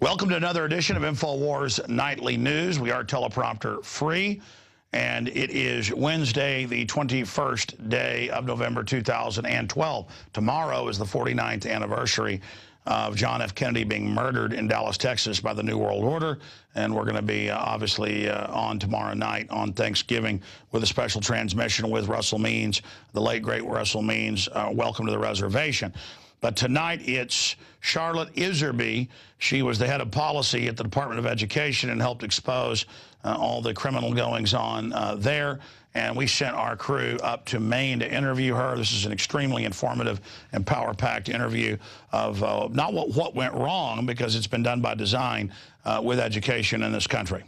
Welcome to another edition of Infowars Nightly News. We are teleprompter free, and it is Wednesday, the 21st day of November 2012. Tomorrow is the 49th anniversary of John F. Kennedy being murdered in Dallas, Texas by the New World Order, and we're going to be obviously on tomorrow night on Thanksgiving with a special transmission with Russell Means, the late, great Russell Means. Welcome to the reservation. But tonight it's Charlotte Iserbyt. She was the head of policy at the Department of Education and helped expose all the criminal goings-on there. And we sent our crew up to Maine to interview her. This is an extremely informative and power-packed interview of not what went wrong, because it's been done by design with education in this country.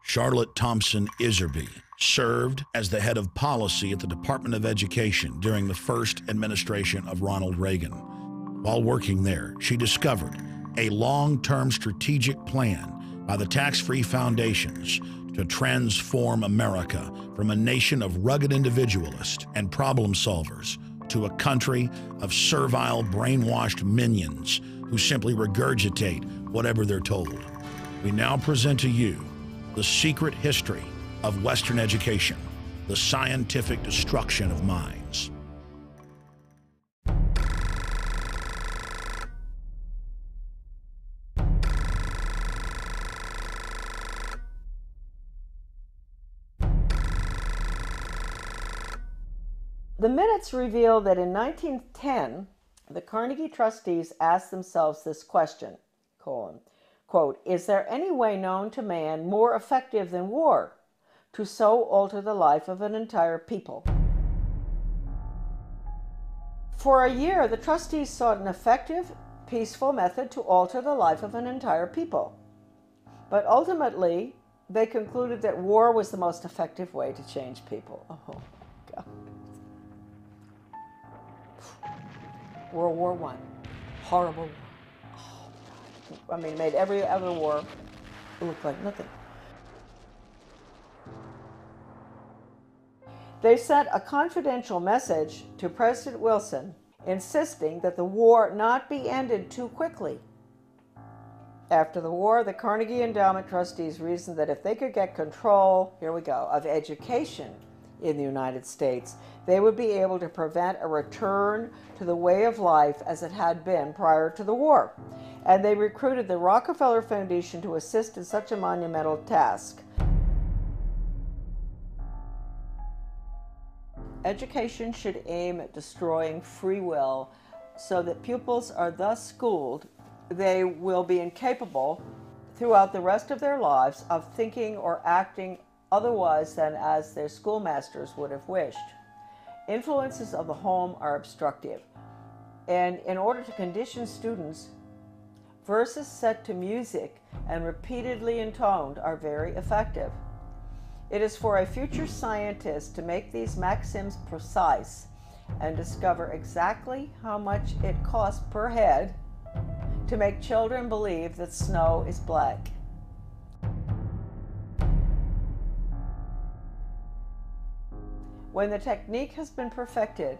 Charlotte Thompson Iserbyt served as the head of policy at the Department of Education during the first administration of Ronald Reagan. While working there, she discovered a long-term strategic plan by the tax-free foundations to transform America from a nation of rugged individualists and problem solvers to a country of servile, brainwashed minions who simply regurgitate whatever they're told. We now present to you the secret history of Western education, the scientific destruction of minds. The minutes reveal that in 1910, the Carnegie trustees asked themselves this question, quote, is there any way known to man more effective than war to so alter the life of an entire people? For a year, the trustees sought an effective, peaceful method to alter the life of an entire people. But ultimately, they concluded that war was the most effective way to change people. Oh, God. World War I, horrible war. Oh, God. I mean, it made every other war look like nothing. They sent a confidential message to President Wilson insisting that the war not be ended too quickly. After the war, the Carnegie Endowment trustees reasoned that if they could get control, here we go, of education in the United States, they would be able to prevent a return to the way of life as it had been prior to the war. And they recruited the Rockefeller Foundation to assist in such a monumental task. Education should aim at destroying free will so that pupils are thus schooled they will be incapable throughout the rest of their lives of thinking or acting otherwise than as their schoolmasters would have wished. Influences of the home are obstructive, and in order to condition students, verses set to music and repeatedly intoned are very effective. It is for a future scientist to make these maxims precise and discover exactly how much it costs per head to make children believe that snow is black. When the technique has been perfected,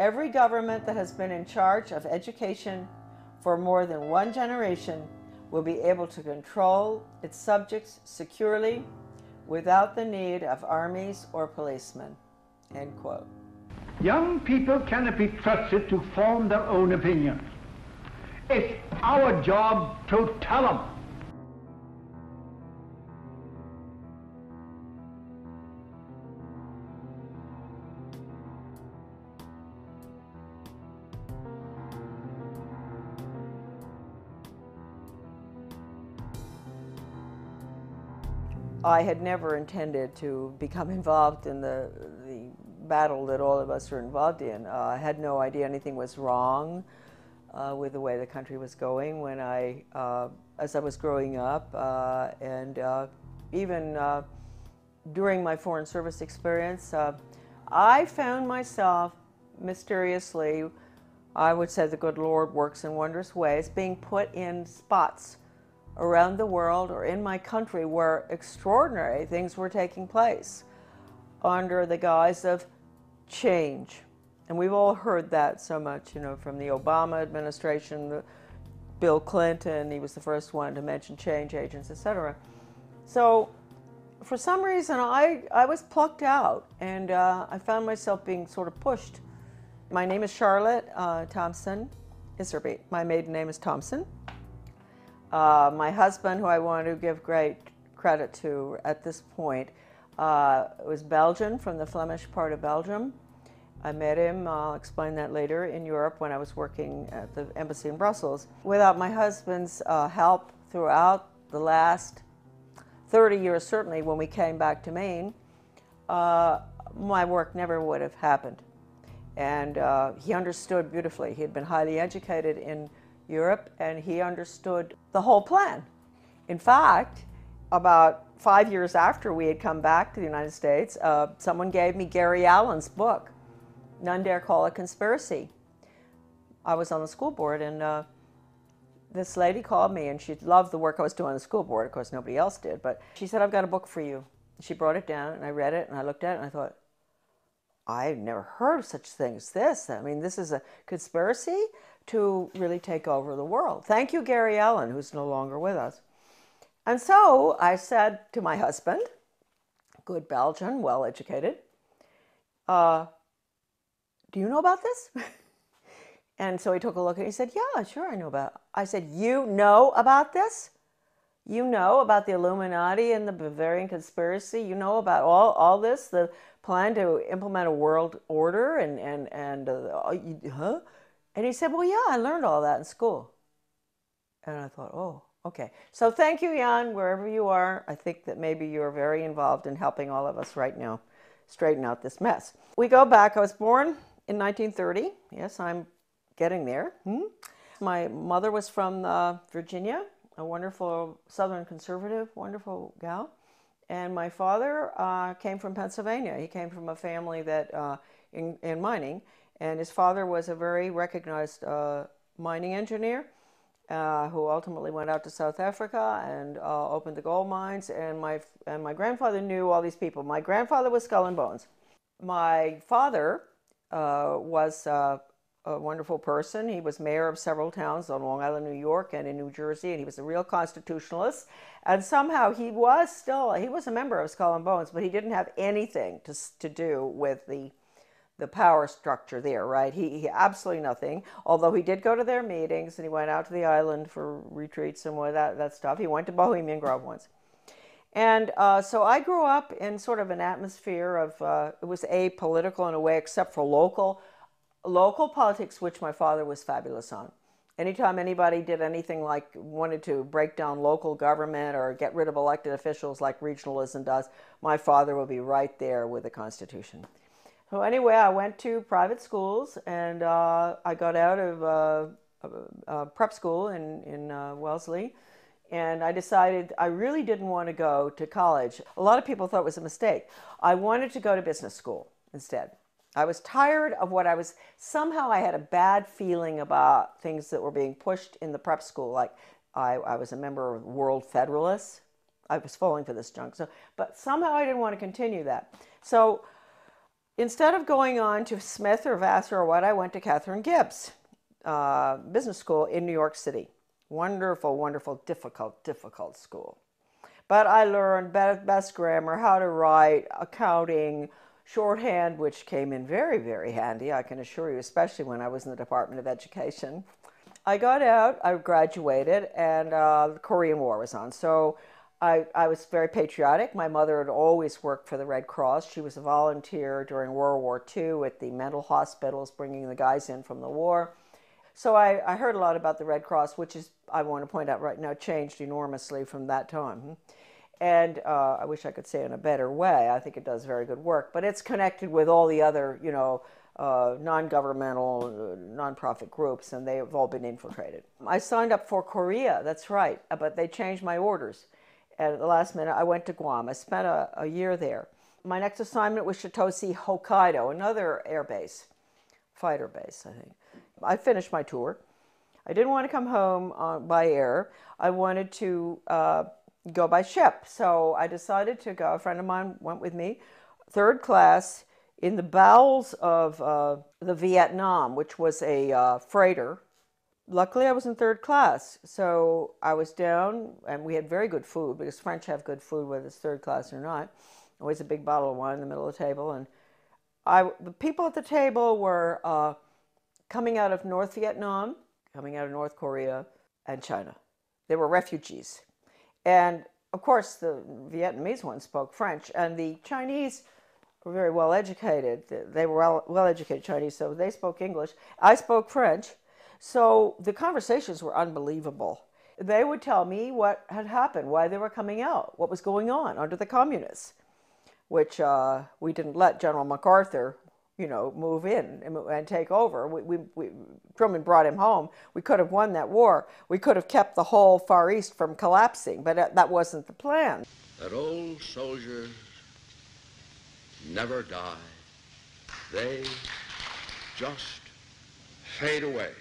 every government that has been in charge of education for more than one generation will be able to control its subjects securely without the need of armies or policemen. End quote. Young people cannot be trusted to form their own opinions. It's our job to tell them. I had never intended to become involved in the battle that all of us are involved in. I had no idea anything was wrong with the way the country was going when as I was growing up, and even during my Foreign Service experience, I found myself mysteriously, I would say the good Lord works in wondrous ways, being put in spots around the world or in my country where extraordinary things were taking place under the guise of change. And we've all heard that so much, you know, from the Obama administration, Bill Clinton. He was the first one to mention change agents, etc. So for some reason, I was plucked out, and I found myself being sort of pushed. My name is Charlotte Thompson Iserbyt. My maiden name is Thompson. My husband, who I want to give great credit to at this point, was Belgian, from the Flemish part of Belgium. I met him, I'll explain that later, in Europe when I was working at the embassy in Brussels. Without my husband's help throughout the last 30 years, certainly when we came back to Maine, my work never would have happened. And he understood beautifully. He had been highly educated in Europe, and he understood the whole plan. In fact, about 5 years after we had come back to the United States, someone gave me Gary Allen's book, None Dare Call It Conspiracy. I was on the school board, and this lady called me, and she loved the work I was doing on the school board. Of course, nobody else did, but she said, I've got a book for you. She brought it down, and I read it, and I looked at it, and I thought, I've never heard of such thing as this. I mean, this is a conspiracy to really take over the world. Thank you, Gary Allen, who's no longer with us. And so I said to my husband, good Belgian, well-educated, do you know about this? And so he took a look and he said, yeah, sure, I know about it. I said, you know about this? You know about the Illuminati and the Bavarian conspiracy? You know about all this, the plan to implement a world order huh? And he said, well, yeah, I learned all that in school. And I thought, oh, okay. So thank you, Jan, wherever you are. I think that maybe you're very involved in helping all of us right now straighten out this mess. We go back. I was born in 1930. Yes, I'm getting there. My mother was from Virginia, a wonderful Southern conservative, wonderful gal. And my father came from Pennsylvania. He came from a family that in mining, and his father was a very recognized mining engineer who ultimately went out to South Africa and opened the gold mines. And my grandfather knew all these people. My grandfather was Skull and Bones. My father was a wonderful person. He was mayor of several towns on Long Island, New York, and in New Jersey, and he was a real constitutionalist. And somehow he was a member of Skull and Bones, but he didn't have anything to do with the power structure there, right? He absolutely nothing, although he did go to their meetings, and he went out to the island for retreats and all that stuff. He went to Bohemian Grove once. And so I grew up in sort of an atmosphere of, it was apolitical in a way, except for local politics, which my father was fabulous on. Anytime anybody did anything like wanted to break down local government or get rid of elected officials like regionalism does, my father would be right there with the Constitution. So anyway, I went to private schools, and I got out of prep school in Wellesley, and I decided I really didn't want to go to college. A lot of people thought it was a mistake. I wanted to go to business school instead. I was tired of somehow I had a bad feeling about things that were being pushed in the prep school. Like I was a member of World Federalists. I was falling for this junk. But somehow I didn't want to continue that. So instead of going on to Smith or Vassar or what, I went to Catherine Gibbs Business School in New York City. Wonderful, wonderful, difficult school. But I learned best grammar, how to write, accounting, shorthand, which came in very, very handy, I can assure you, especially when I was in the Department of Education. I got out, I graduated, and the Korean War was on. So I was very patriotic. My mother had always worked for the Red Cross. She was a volunteer during World War II at the mental hospitals, bringing the guys in from the war. So I heard a lot about the Red Cross, which is, I want to point out right now, changed enormously from that time. And I wish I could say it in a better way. I think it does very good work. But it's connected with all the other, non-governmental, nonprofit groups, and they have all been infiltrated. I signed up for Korea, that's right, but they changed my orders. At the last minute, I went to Guam. I spent a year there. My next assignment was Shitoshi, Hokkaido, another air base, fighter base, I think. I finished my tour. I didn't want to come home by air. I wanted to go by ship. So I decided to go. A friend of mine went with me, third class, in the bowels of the Vietnam, which was a freighter Luckily, I was in third class, so I was down, and we had very good food, because French have good food whether it's third class or not. Always a big bottle of wine in the middle of the table, and the people at the table were coming out of North Vietnam, coming out of North Korea, and China. They were refugees. And of course, the Vietnamese ones spoke French, and the Chinese were very well educated. They were well educated Chinese, so they spoke English. I spoke French. So the conversations were unbelievable. They would tell me what had happened, why they were coming out, what was going on under the communists, which we didn't let General MacArthur, move in and take over. Truman brought him home. We could have won that war. We could have kept the whole Far East from collapsing, but that wasn't the plan. That old soldiers never die. They just fade away.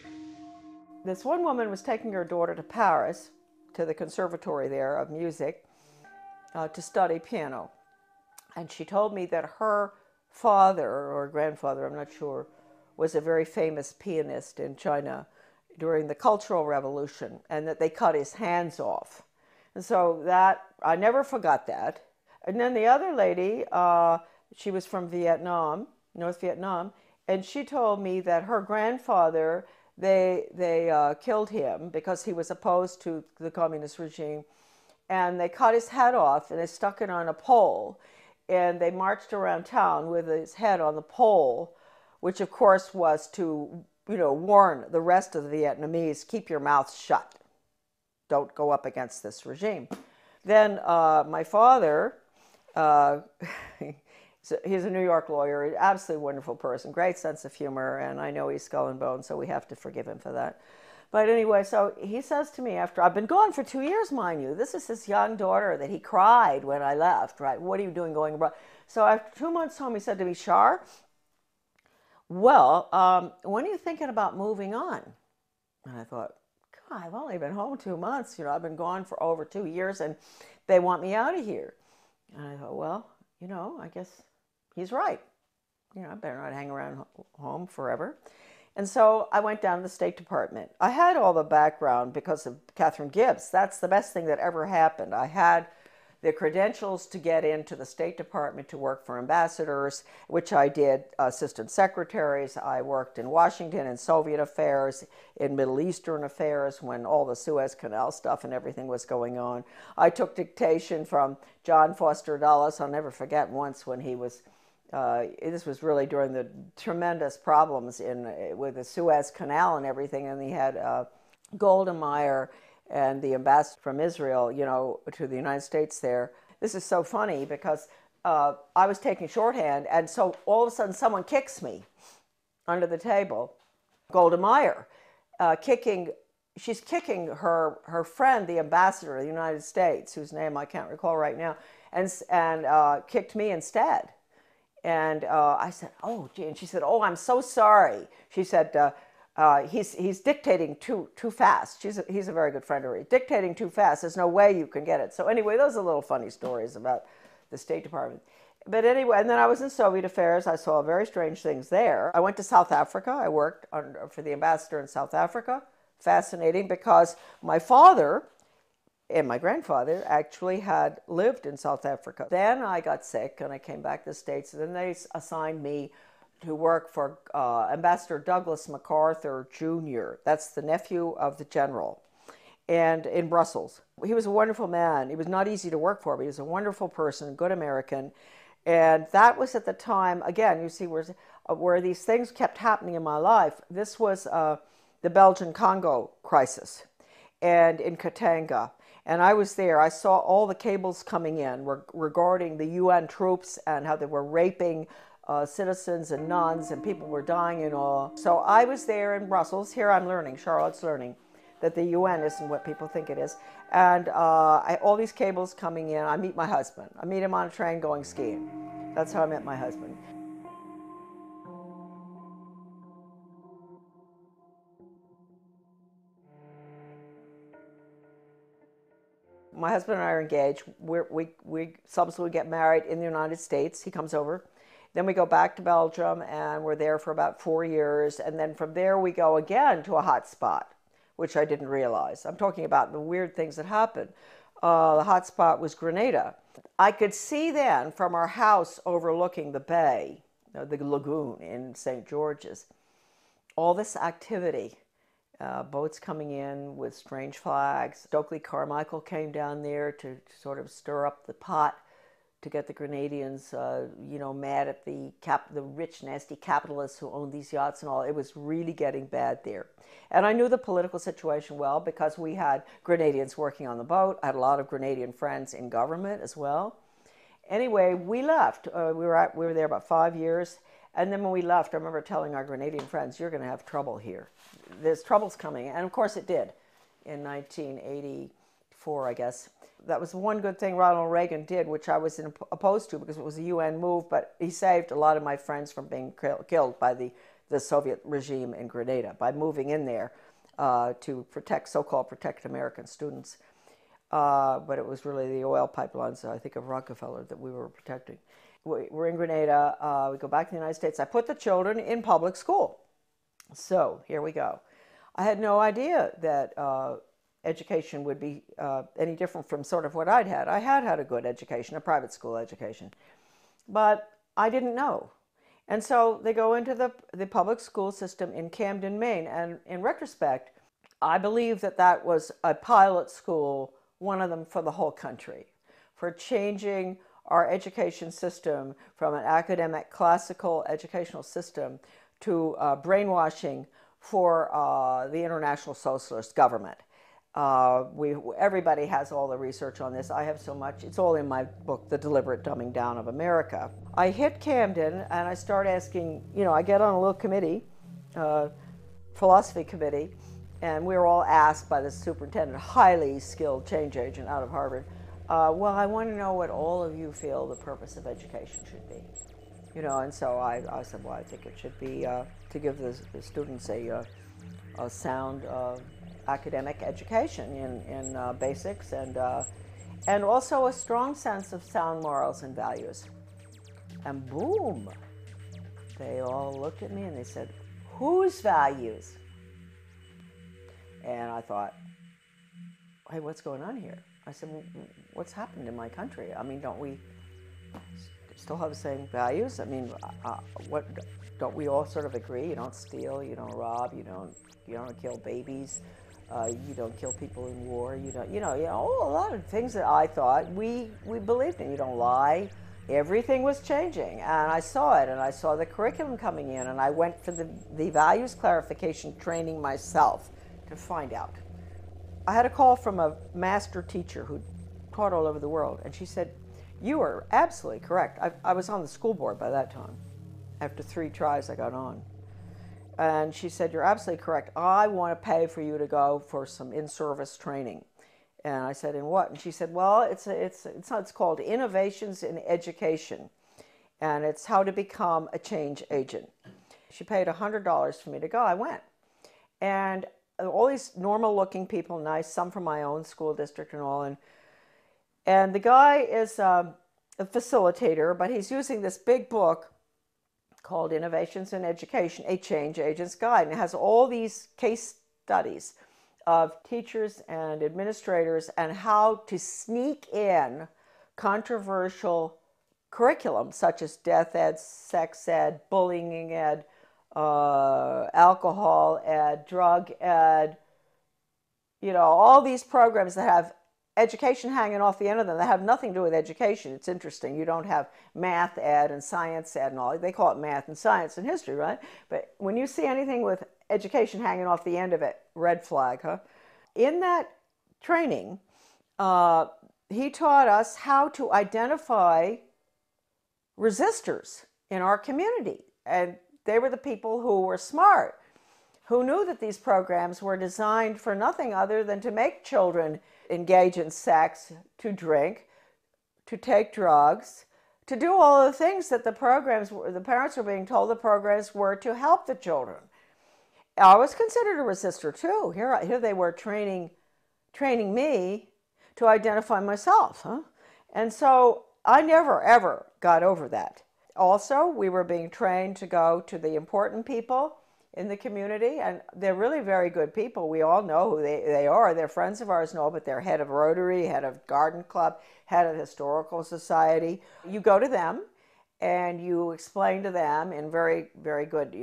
This one woman was taking her daughter to Paris, to the conservatory there of music, to study piano. And she told me that her father, or grandfather, I'm not sure, was a very famous pianist in China during the Cultural Revolution, and that they cut his hands off. And so that, I never forgot that. And then the other lady, she was from Vietnam, North Vietnam, and she told me that her grandfather, they killed him because he was opposed to the communist regime, and they cut his head off and they stuck it on a pole, and they marched around town with his head on the pole, which of course was to, warn the rest of the Vietnamese, keep your mouth shut. Don't go up against this regime. Then my father, he's a New York lawyer, an absolutely wonderful person, great sense of humor, and I know he's skull and bone, so we have to forgive him for that. But anyway, so he says to me after, I've been gone for 2 years, mind you. This is his young daughter that he cried when I left, right? What are you doing going abroad? So after 2 months home, he said to me, Shar, well, when are you thinking about moving on? And I thought, God, I've only been home 2 months. I've been gone for over 2 years, and they want me out of here. And I thought, well, I guess he's right. I better not hang around home forever. And so I went down to the State Department. I had all the background because of Catherine Gibbs. That's the best thing that ever happened. I had the credentials to get into the State Department to work for ambassadors, which I did, assistant secretaries. I worked in Washington in Soviet affairs, in Middle Eastern affairs when all the Suez Canal stuff and everything was going on. I took dictation from John Foster Dulles. I'll never forget once when he was this was really during the tremendous problems with the Suez Canal and everything, and he had Golda Meir and the ambassador from Israel, to the United States there. This is so funny because I was taking shorthand, and so all of a sudden someone kicks me under the table. Golda Meir, she's kicking her friend, the ambassador of the United States, whose name I can't recall right now, and kicked me instead. And I said, oh, gee. And she said, oh, I'm so sorry. She said, he's dictating too fast. He's a very good friend of hers. Dictating too fast. There's no way you can get it. So anyway, those are little funny stories about the State Department. But anyway, and then I was in Soviet affairs. I saw very strange things there. I went to South Africa. I worked for the ambassador in South Africa. Fascinating, because my father and my grandfather actually had lived in South Africa. Then I got sick and I came back to the States, and then they assigned me to work for Ambassador Douglas MacArthur Jr. That's the nephew of the general, and in Brussels. He was a wonderful man. He was not easy to work for, but he was a wonderful person, good American. And that was at the time, again, you see where these things kept happening in my life. This was the Belgian-Congo crisis, and in Katanga. And I was there. I saw all the cables coming in regarding the UN troops and how they were raping citizens and nuns, and people were dying and all. So I was there in Brussels. Here I'm learning, Charlotte's learning, that the UN isn't what people think it is. And all these cables coming in. I meet my husband. I meet him on a train going skiing. That's how I met my husband. My husband and I are engaged. We subsequently get married in the United States. He comes over. Then we go back to Belgium, and we're there for about 4 years. And then from there we go again to a hot spot. which I didn't realize. I'm talking about the weird things that happened. The hot spot was Grenada. I could see then from our house overlooking the bay, the lagoon in St. George's, all this activity. Boats coming in with strange flags. Stokely Carmichael came down there to sort of stir up the pot to get the Grenadians, mad at the rich, nasty capitalists who owned these yachts and all. It was really getting bad there. And I knew the political situation well because we had Grenadians working on the boat. I had a lot of Grenadian friends in government as well. Anyway, we left. We were there about 5 years. And then when we left, I remember telling our Grenadian friends, you're going to have trouble here. There's troubles coming. And of course it did in 1984, I guess. That was one good thing Ronald Reagan did, which I was opposed to because it was a UN move, but he saved a lot of my friends from being killed by the Soviet regime in Grenada by moving in there to protect, so-called protect American students. But it was really the oil pipelines, I think, of Rockefeller that we were protecting. We're in Grenada. We go back to the United States. I put the children in public school. So here we go. I had no idea that education would be any different from sort of what I'd had. I had had a good education, a private school education, but I didn't know. And so they go into the public school system in Camden, Maine. And in retrospect, I believe that that was a pilot school, one of them for the whole country, for changing our education system from an academic classical educational system to brainwashing for the international socialist government. Everybody has all the research on this. I have so much. It's all in my book, The Deliberate Dumbing Down of America. I hit Camden and I start asking, I get on a little committee, philosophy committee, and we were all asked by the superintendent, highly skilled change agent out of Harvard, well, I want to know what all of you feel the purpose of education should be. And so I said, well, I think it should be to give the students a sound academic education in basics and also a strong sense of sound morals and values. And boom, they all looked at me and they said, whose values? And I thought, hey, what's going on here? I said, well, what's happened in my country? I mean, don't we still have the same values? I mean, what don't we all sort of agree? You don't steal, you don't rob, you don't kill babies, you don't kill people in war, a lot of things that I thought we believed in. You don't lie. Everything was changing, and I saw it, and I saw the curriculum coming in, and I went for the values clarification training myself to find out. I had a call from a master teacher who taught all over the world, and she said, you are absolutely correct. I was on the school board by that time. After 3 tries, I got on. And she said, you're absolutely correct. I want to pay for you to go for some in-service training. And I said, in what? And she said, well, it's called Innovations in Education, and it's how to become a change agent. She paid $100 for me to go. I went. And all these normal-looking people, nice, some from my own school district and all, and the guy is a facilitator, but he's using this big book called Innovations in Education, a Change Agent's Guide, and it has all these case studies of teachers and administrators and how to sneak in controversial curriculum such as death ed, sex ed, bullying ed, alcohol ed, drug ed, all these programs that have education hanging off the end of them that have nothing to do with education. It's interesting. You don't have math ed and science ed and all. They call it math and science and history, right? But when you see anything with education hanging off the end of it, red flag, huh? In that training, he taught us how to identify resistors in our community. And they were the people who were smart, who knew that these programs were designed for nothing other than to make children engage in sex, to drink, to take drugs, to do all the things that the parents were being told the programs were to help the children. I was considered a resistor too. Here they were training me to identify myself, huh? And so I never, ever got over that. Also, we were being trained to go to the important people in the community, and they're really very good people. We all know who they are. They're friends of ours and all, but they're head of Rotary, head of Garden Club, head of Historical Society. You go to them and you explain to them in very, very good,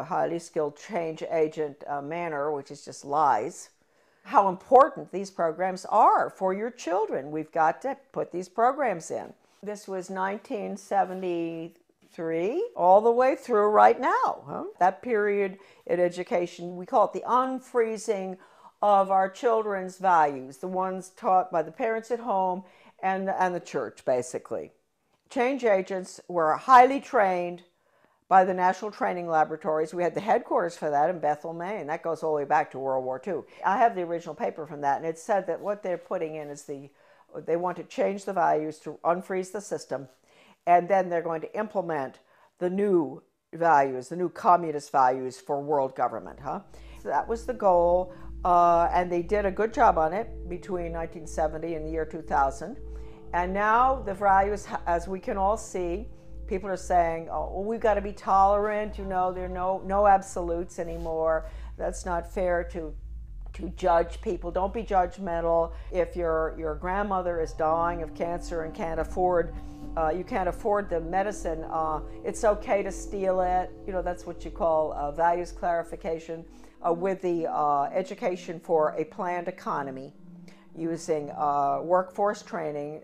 highly skilled change agent manner, which is just lies, how important these programs are for your children. We've got to put these programs in. This was 1973, all the way through right now. Huh? That period in education, we call it the unfreezing of our children's values, the ones taught by the parents at home and the church, basically. Change agents were highly trained by the National Training Laboratories. We had the headquarters for that in Bethel, Maine. That goes all the way back to World War II. I have the original paper from that, and it said that what they're putting in is they want to change the values to unfreeze the system, and then they're going to implement the new values, the new communist values for world government. So that was the goal, and they did a good job on it between 1970 and the year 2000. And now the values, as we can all see, people are saying, oh, well, we've got to be tolerant, there are no absolutes anymore. That's not fair to judge people. Don't be judgmental. If your grandmother is dying of cancer and you can't afford the medicine, it's okay to steal it. That's what you call values clarification. With the education for a planned economy, using workforce training,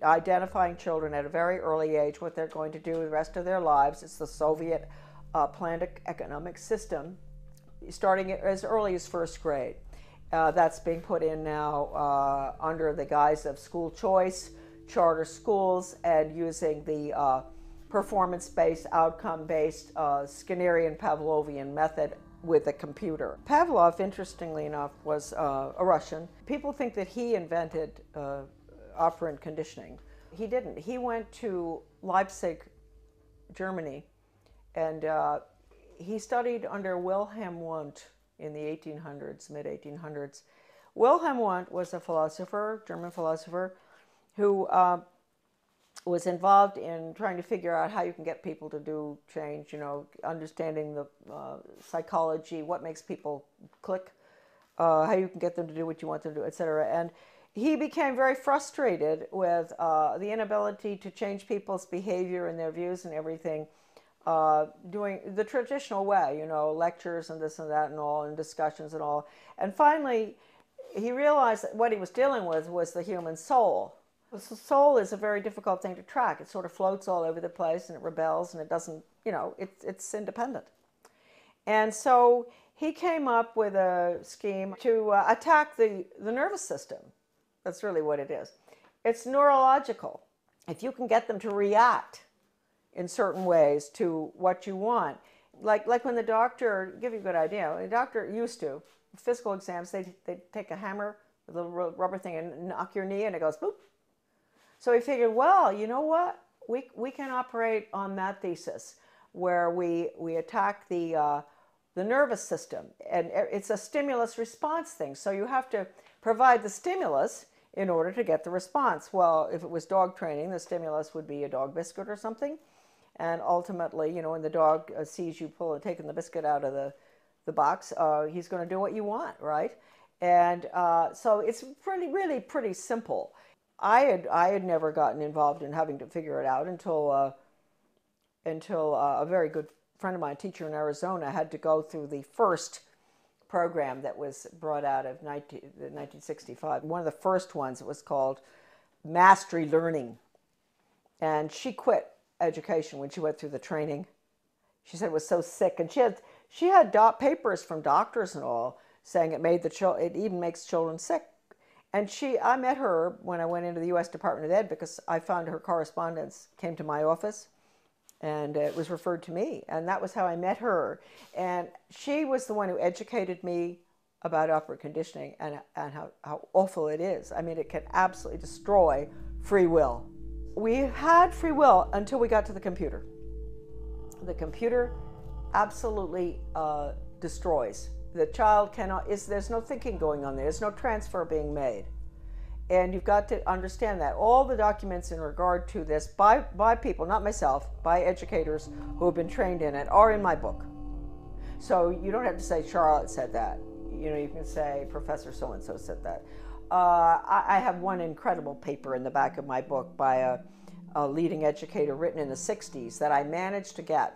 identifying children at a very early age, what they're going to do the rest of their lives. It's the Soviet planned economic system, starting as early as first grade. That's being put in now under the guise of school choice, charter schools, and using the performance-based, outcome-based Skinnerian Pavlovian method with a computer. Pavlov, interestingly enough, was a Russian. People think that he invented operant conditioning. He didn't. He went to Leipzig, Germany, and he studied under Wilhelm Wundt in the 1800s, mid-1800s. Wilhelm Wundt was a philosopher, German philosopher, who was involved in trying to figure out how you can get people to do change, understanding the psychology, what makes people click, how you can get them to do what you want them to do, etc. And he became very frustrated with the inability to change people's behavior and their views and everything, doing the traditional way, lectures and this and that and all, and discussions and all. And finally, he realized that what he was dealing with was the human soul. The soul is a very difficult thing to track. It sort of floats all over the place and it rebels and it doesn't, it's independent. And so he came up with a scheme to attack the nervous system. That's really what it is. It's neurological. If you can get them to react in certain ways to what you want, like when the doctor, give you a good idea, the doctor used to, physical exams, they'd take a hammer, a little rubber thing, and knock your knee and it goes boop. So he figured, well, you know what? We can operate on that thesis where we attack the nervous system. And it's a stimulus response thing. So you have to provide the stimulus in order to get the response. Well, if it was dog training, the stimulus would be a dog biscuit or something. And ultimately, when the dog sees you taking the biscuit out of the box, he's going to do what you want, right? And so it's really pretty simple. I had never gotten involved in having to figure it out until a very good friend of mine, a teacher in Arizona, had to go through the first program that was brought out of 1965. One of the first ones, it was called Mastery Learning. And she quit education when she went through the training. She said it was so sick. And she had papers from doctors and all saying it even makes children sick. And I met her when I went into the U.S. Department of Ed because I found her correspondence came to my office and it was referred to me. And that was how I met her. And she was the one who educated me about operant conditioning and how awful it is. I mean, it can absolutely destroy free will. We had free will until we got to the computer. The computer absolutely destroys. The child there's no thinking going on there. There's no transfer being made. And you've got to understand that. All the documents in regard to this by people, not myself, by educators who have been trained in it, are in my book. So you don't have to say Charlotte said that. You know, you can say Professor so-and-so said that. I have one incredible paper in the back of my book by a leading educator written in the 60s that I managed to get.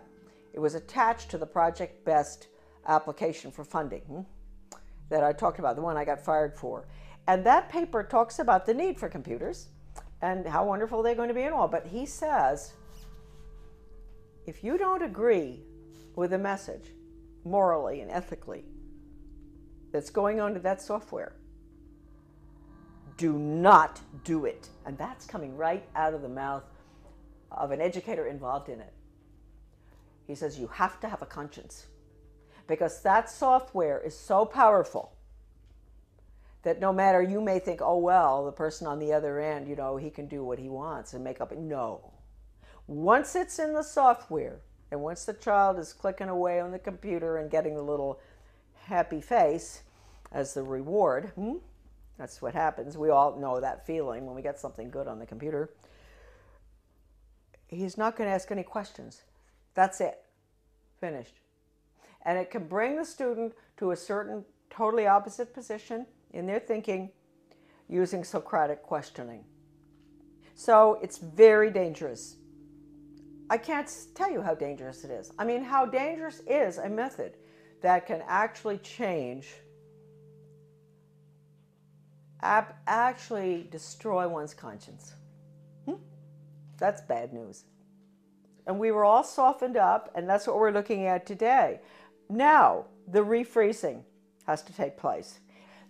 It was attached to the Project Best application for funding that I talked about, the one I got fired for. And that paper talks about the need for computers and how wonderful they're going to be and all. But he says, if you don't agree with the message, morally and ethically, that's going on to that software, do not do it. And that's coming right out of the mouth of an educator involved in it. He says you have to have a conscience, because that software is so powerful that no matter, you may think, oh, well, the person on the other end, you know, he can do what he wants and make up. No. Once it's in the software, and once the child is clicking away on the computer and getting the little happy face as the reward, that's what happens. We all know that feeling when we get something good on the computer. He's not going to ask any questions. That's it. Finished. And it can bring the student to a certain totally opposite position in their thinking using Socratic questioning. So it's very dangerous. I can't tell you how dangerous it is. I mean, how dangerous is a method that can actually change, actually destroy one's conscience. That's bad news. And we were all softened up, and that's what we're looking at today. Now, the refreezing has to take place.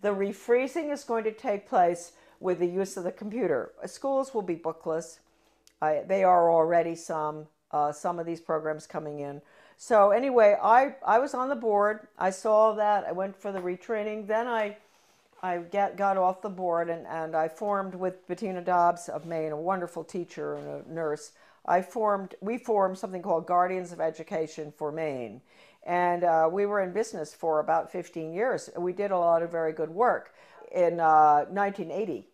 The refreezing is going to take place with the use of the computer. Schools will be bookless. They are already some of these programs coming in. So anyway, I was on the board. I saw that. I went for the retraining. Then I got off the board, and I formed with Bettina Dobbs of Maine, a wonderful teacher and a nurse. We formed something called Guardians of Education for Maine. And we were in business for about 15 years. We did a lot of very good work. In 1980,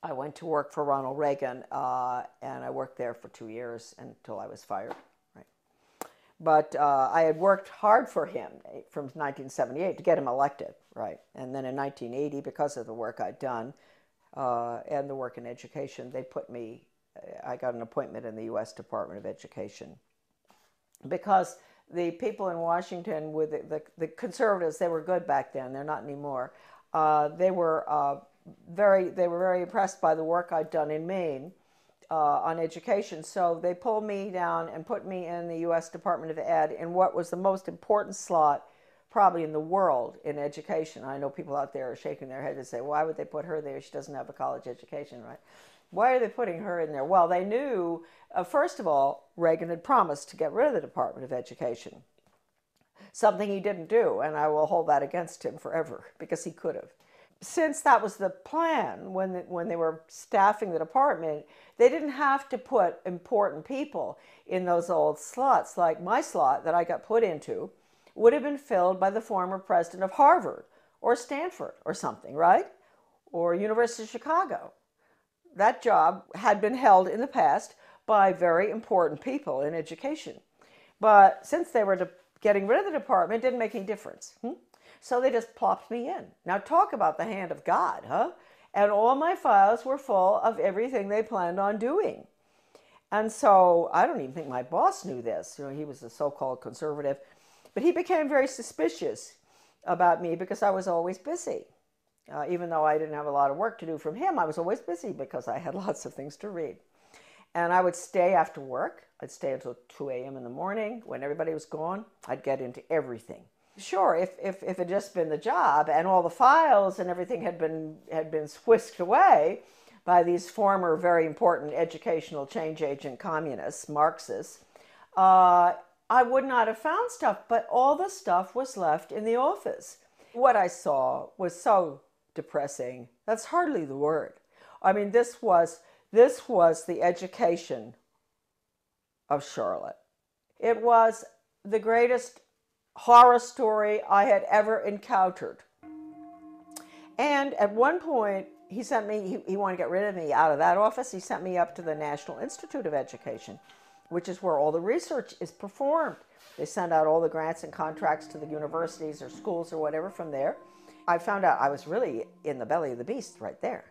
I went to work for Ronald Reagan, and I worked there for 2 years until I was fired. Right? But I had worked hard for him from 1978 to get him elected. Right? And then in 1980, because of the work I'd done and the work in education, I got an appointment in the U.S. Department of Education. Because the people in Washington, with the conservatives, they were good back then. They're not anymore. They were very impressed by the work I'd done in Maine on education. So they pulled me down and put me in the U.S. Department of Ed in what was the most important slot probably in the world in education. I know people out there are shaking their head and say, why would they put her there? She doesn't have a college education, right? Why are they putting her in there? Well, they knew, first of all, Reagan had promised to get rid of the Department of Education, something he didn't do, and I will hold that against him forever, because he could have. Since that was the plan, when they were staffing the department, they didn't have to put important people in those old slots. Like my slot that I got put into would have been filled by the former president of Harvard or Stanford or something, right? Or University of Chicago. That job had been held in the past by very important people in education. But since they were getting rid of the department, it didn't make any difference. So they just plopped me in. Now talk about the hand of God, huh? And all my files were full of everything they planned on doing. And so I don't even think my boss knew this. You know, he was a so-called conservative. But he became very suspicious about me because I was always busy. Even though I didn't have a lot of work to do from him, I was always busy because I had lots of things to read. And I would stay after work. I'd stay until 2 a.m. in the morning. When everybody was gone, I'd get into everything. Sure, if it had just been the job and all the files and everything had been whisked away by these former very important educational change agent communists, Marxists, I would not have found stuff, but all the stuff was left in the office. What I saw was so depressing. That's hardly the word. I mean, this was the education of Charlotte. It was the greatest horror story I had ever encountered. And at one point, he sent me, he wanted to get rid of me out of that office. He sent me up to the National Institute of Education, which is where all the research is performed. They send out all the grants and contracts to the universities or schools or whatever from there. I found out I was really in the belly of the beast right there,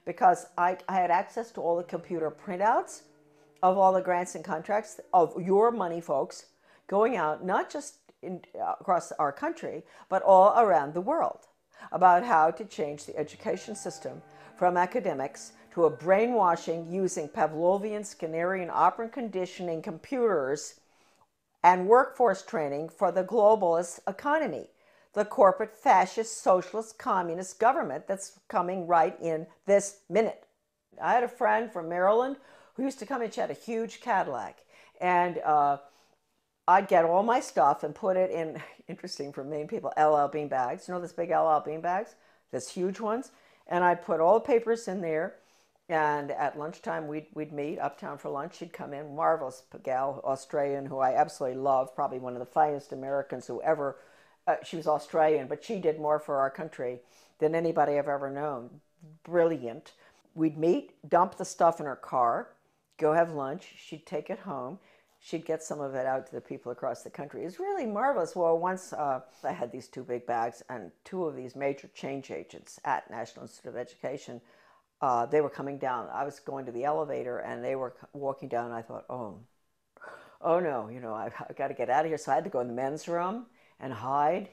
because I had access to all the computer printouts of all the grants and contracts of your money, folks, going out not just across our country, but all around the world, about how to change the education system from academics to a brainwashing using Pavlovian, Skinnerian, operant conditioning computers and workforce training for the globalist economy, the corporate fascist socialist communist government that's coming right in this minute. I had a friend from Maryland who used to come in. She had a huge Cadillac, and I'd get all my stuff and put it in, interesting for Maine people, LL bean bags. You know those big LL bean bags? Those huge ones. And I'd put all the papers in there, and at lunchtime we'd meet uptown for lunch. She'd come in, marvelous gal, Australian, who I absolutely love, probably one of the finest Americans who ever, she was Australian, but she did more for our country than anybody I've ever known. Brilliant. We'd meet, dump the stuff in her car, go have lunch. She'd take it home. She'd get some of it out to the people across the country. It's really marvelous. Well, once I had these two big bags, and two of these major change agents at National Institute of Education, they were coming down. I was going to the elevator, and they were walking down, and I thought, oh no, you know, I've got to get out of here. So I had to go in the men's room and hide.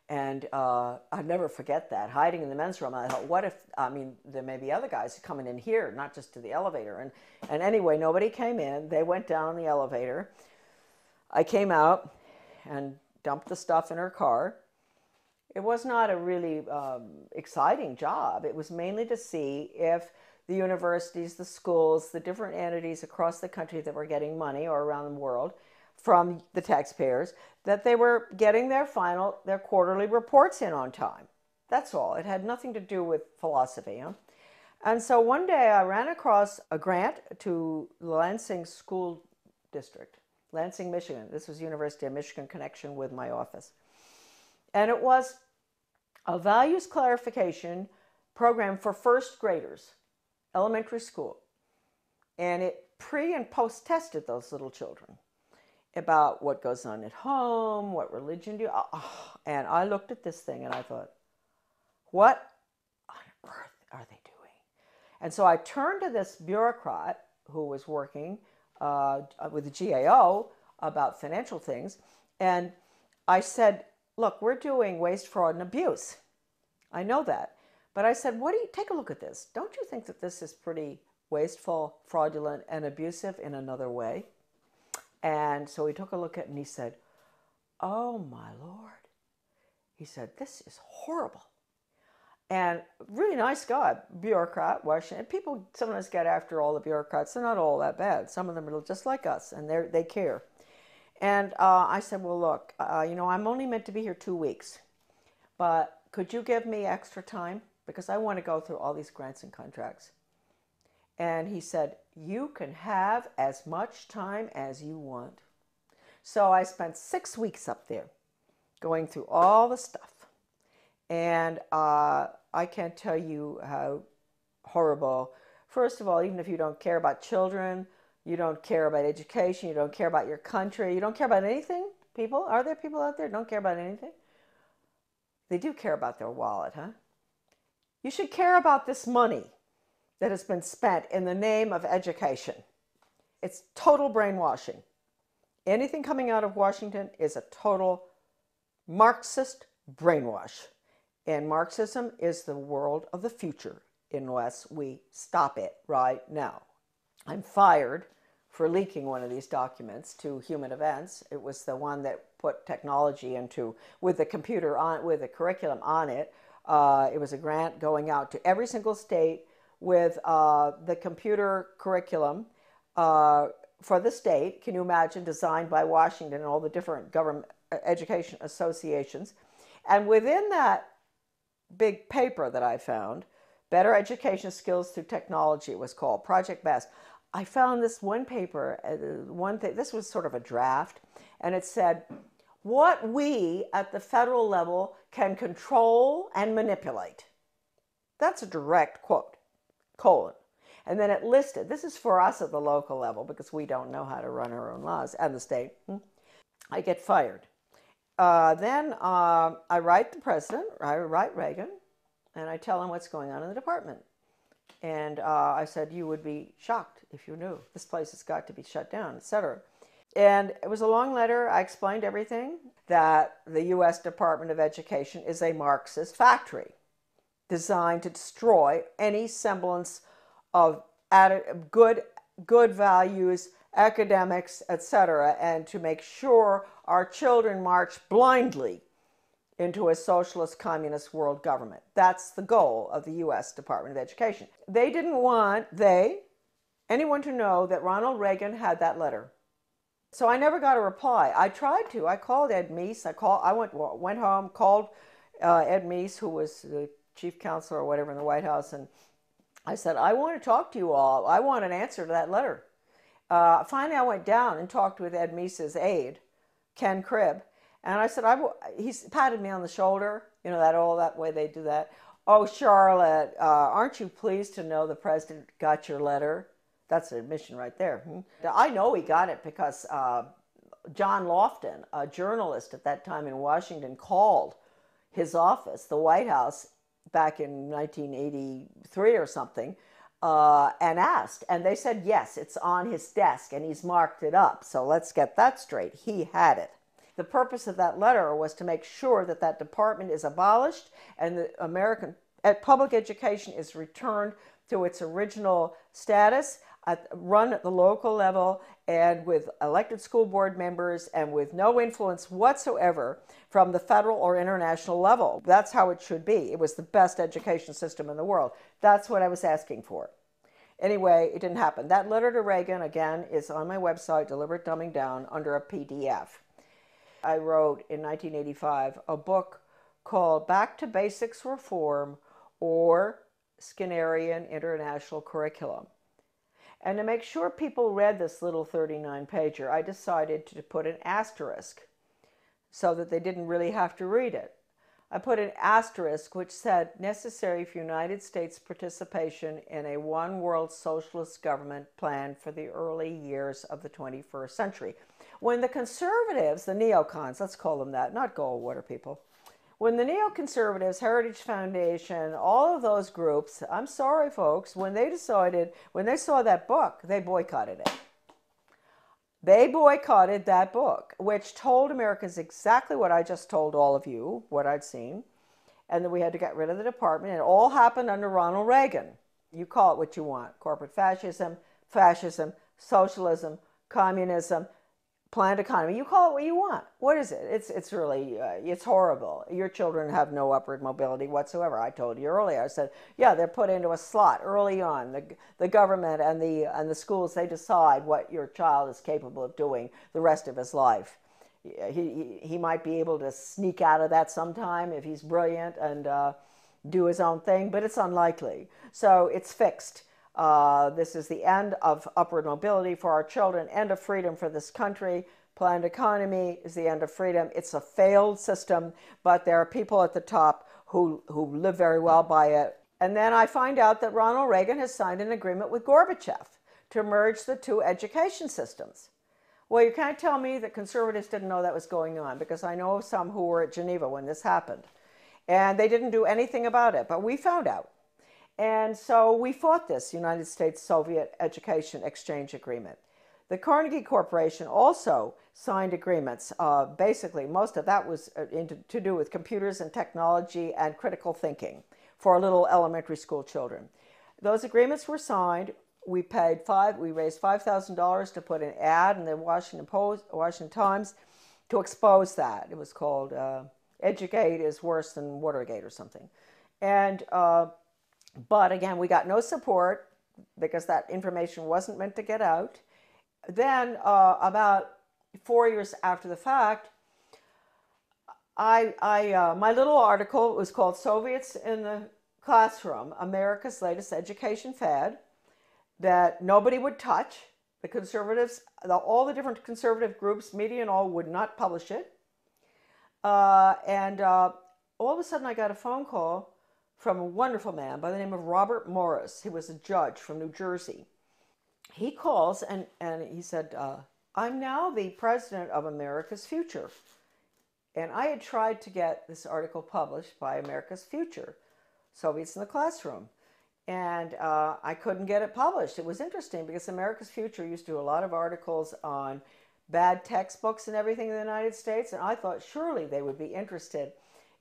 And I'd never forget that, hiding in the men's room. I thought, what if, I mean, there may be other guys coming in here, not just to the elevator. And anyway, nobody came in. They went down the elevator. I came out and dumped the stuff in her car. It was not a really exciting job. It was mainly to see if the universities, the schools, the different entities across the country that were getting money, or around the world, from the taxpayers, that they were getting their quarterly reports in on time. That's all. It had nothing to do with philosophy. Huh? And so one day I ran across a grant to Lansing School District, Lansing, Michigan. This was University of Michigan connection with my office. And it was a values clarification program for first graders, elementary school. And it pre and post tested those little children about what goes on at home, what religion do you... And I looked at this thing and I thought, what on earth are they doing? And so I turned to this bureaucrat who was working with the GAO about financial things, and I said, look, we're doing waste, fraud, and abuse. I know that. But I said, take a look at this. Don't you think that this is pretty wasteful, fraudulent, and abusive in another way? And so he took a look at it and he said, oh my Lord. He said, this is horrible. And really nice guy, bureaucrat, Washington. People sometimes get after all the bureaucrats. They're not all that bad. Some of them are just like us, and they care. And I said, well, look, you know, I'm only meant to be here 2 weeks, but could you give me extra time? Because I want to go through all these grants and contracts. And he said, you can have as much time as you want. So I spent 6 weeks up there going through all the stuff. And I can't tell you how horrible. First of all, even if you don't care about children, you don't care about education, you don't care about your country, you don't care about anything, people? Are there people out there who don't care about anything? They do care about their wallet, huh? You should care about this money that has been spent in the name of education. It's total brainwashing. Anything coming out of Washington is a total Marxist brainwash. And Marxism is the world of the future unless we stop it right now. I'm fired for leaking one of these documents to Human Events. It was the one that put technology into, with the computer on, with the curriculum on it. It was a grant going out to every single state with the computer curriculum for the state. Can you imagine, designed by Washington and all the different government education associations. And within that big paper that I found, Better Education Skills Through Technology, it was called, Project Best. I found this one paper, this was sort of a draft, and it said, what we at the federal level can control and manipulate. That's a direct quote, colon. And then it listed, this is for us at the local level because we don't know how to run our own laws, and the state. I get fired. Then I write the president, I write Reagan, and I tell him what's going on in the department. And I said, you would be shocked if you knew. This place has got to be shut down, etc. And it was a long letter. I explained everything, that the U.S. Department of Education is a Marxist factory designed to destroy any semblance of good values, academics, etc., and to make sure our children march blindly into a socialist communist world government. That's the goal of the U.S. Department of Education. They didn't want anyone to know that Ronald Reagan had that letter. So I never got a reply. I tried to. I called Ed Meese. I went home, called Ed Meese, who was the chief counselor or whatever in the White House, and I said, I want to talk to you all. I want an answer to that letter. Finally, I went down and talked with Ed Meese's aide, Ken Cribb, and I said, he patted me on the shoulder, you know, that way they do that. Oh, Charlotte, aren't you pleased to know the president got your letter? That's an admission right there. I know he got it because John Lofton, a journalist at that time in Washington, called his office, the White House, back in 1983 or something, and asked. And they said, yes, it's on his desk, and he's marked it up. So let's get that straight. He had it. The purpose of that letter was to make sure that that department is abolished and the American public education is returned to its original status, run at the local level and with elected school board members and with no influence whatsoever from the federal or international level. That's how it should be. It was the best education system in the world. That's what I was asking for. Anyway, it didn't happen. That letter to Reagan, again, is on my website, Deliberate Dumbing Down, under a PDF. I wrote in 1985 a book called Back to Basics Reform, or Skinnerian International Curriculum. And to make sure people read this little 39-pager, I decided to put an asterisk so that they didn't really have to read it. I put an asterisk which said, necessary for United States participation in a one-world socialist government plan for the early years of the 21st century. When the conservatives, the neocons, let's call them that, not Goldwater people, when the neoconservatives, Heritage Foundation, all of those groups, I'm sorry folks, when they saw that book, they boycotted it. They boycotted that book, which told Americans exactly what I just told all of you, what I'd seen, and that we had to get rid of the department. And it all happened under Ronald Reagan. You call it what you want. Corporate fascism, socialism, communism, planned economy. You call it what you want. What is it? It's really, it's horrible. Your children have no upward mobility whatsoever. I told you earlier. I said, yeah, they're put into a slot early on. The government and the schools, they decide what your child is capable of doing the rest of his life. He might be able to sneak out of that sometime if he's brilliant and do his own thing, but it's unlikely. So it's fixed. This is the end of upward mobility for our children, end of freedom for this country. Planned economy is the end of freedom. It's a failed system, but there are people at the top who live very well by it. And then I find out that Ronald Reagan has signed an agreement with Gorbachev to merge the two education systems. Well, you can't tell me that conservatives didn't know that was going on, because I know of some who were at Geneva when this happened. And they didn't do anything about it, but we found out. And so we fought this United States-Soviet Education Exchange Agreement. The Carnegie Corporation also signed agreements. Basically, most of that was to do with computers and technology and critical thinking for little elementary school children. Those agreements were signed. We raised $5,000 to put an ad in the Washington Times to expose that. It was called Educate is Worse Than Watergate or something. And but again, we got no support because that information wasn't meant to get out. Then about 4 years after the fact, my little article was called Soviets in the Classroom, America's Latest Education Fad, that nobody would touch. The conservatives, all the different conservative groups, media and all, would not publish it. And all of a sudden I got a phone call from a wonderful man by the name of Robert Morris. He was a judge from New Jersey. He calls and he said, I'm now the president of America's Future. And I had tried to get this article published by America's Future, Soviets in the Classroom. And I couldn't get it published. It was interesting because America's Future used to do a lot of articles on bad textbooks and everything in the United States. And I thought surely they would be interested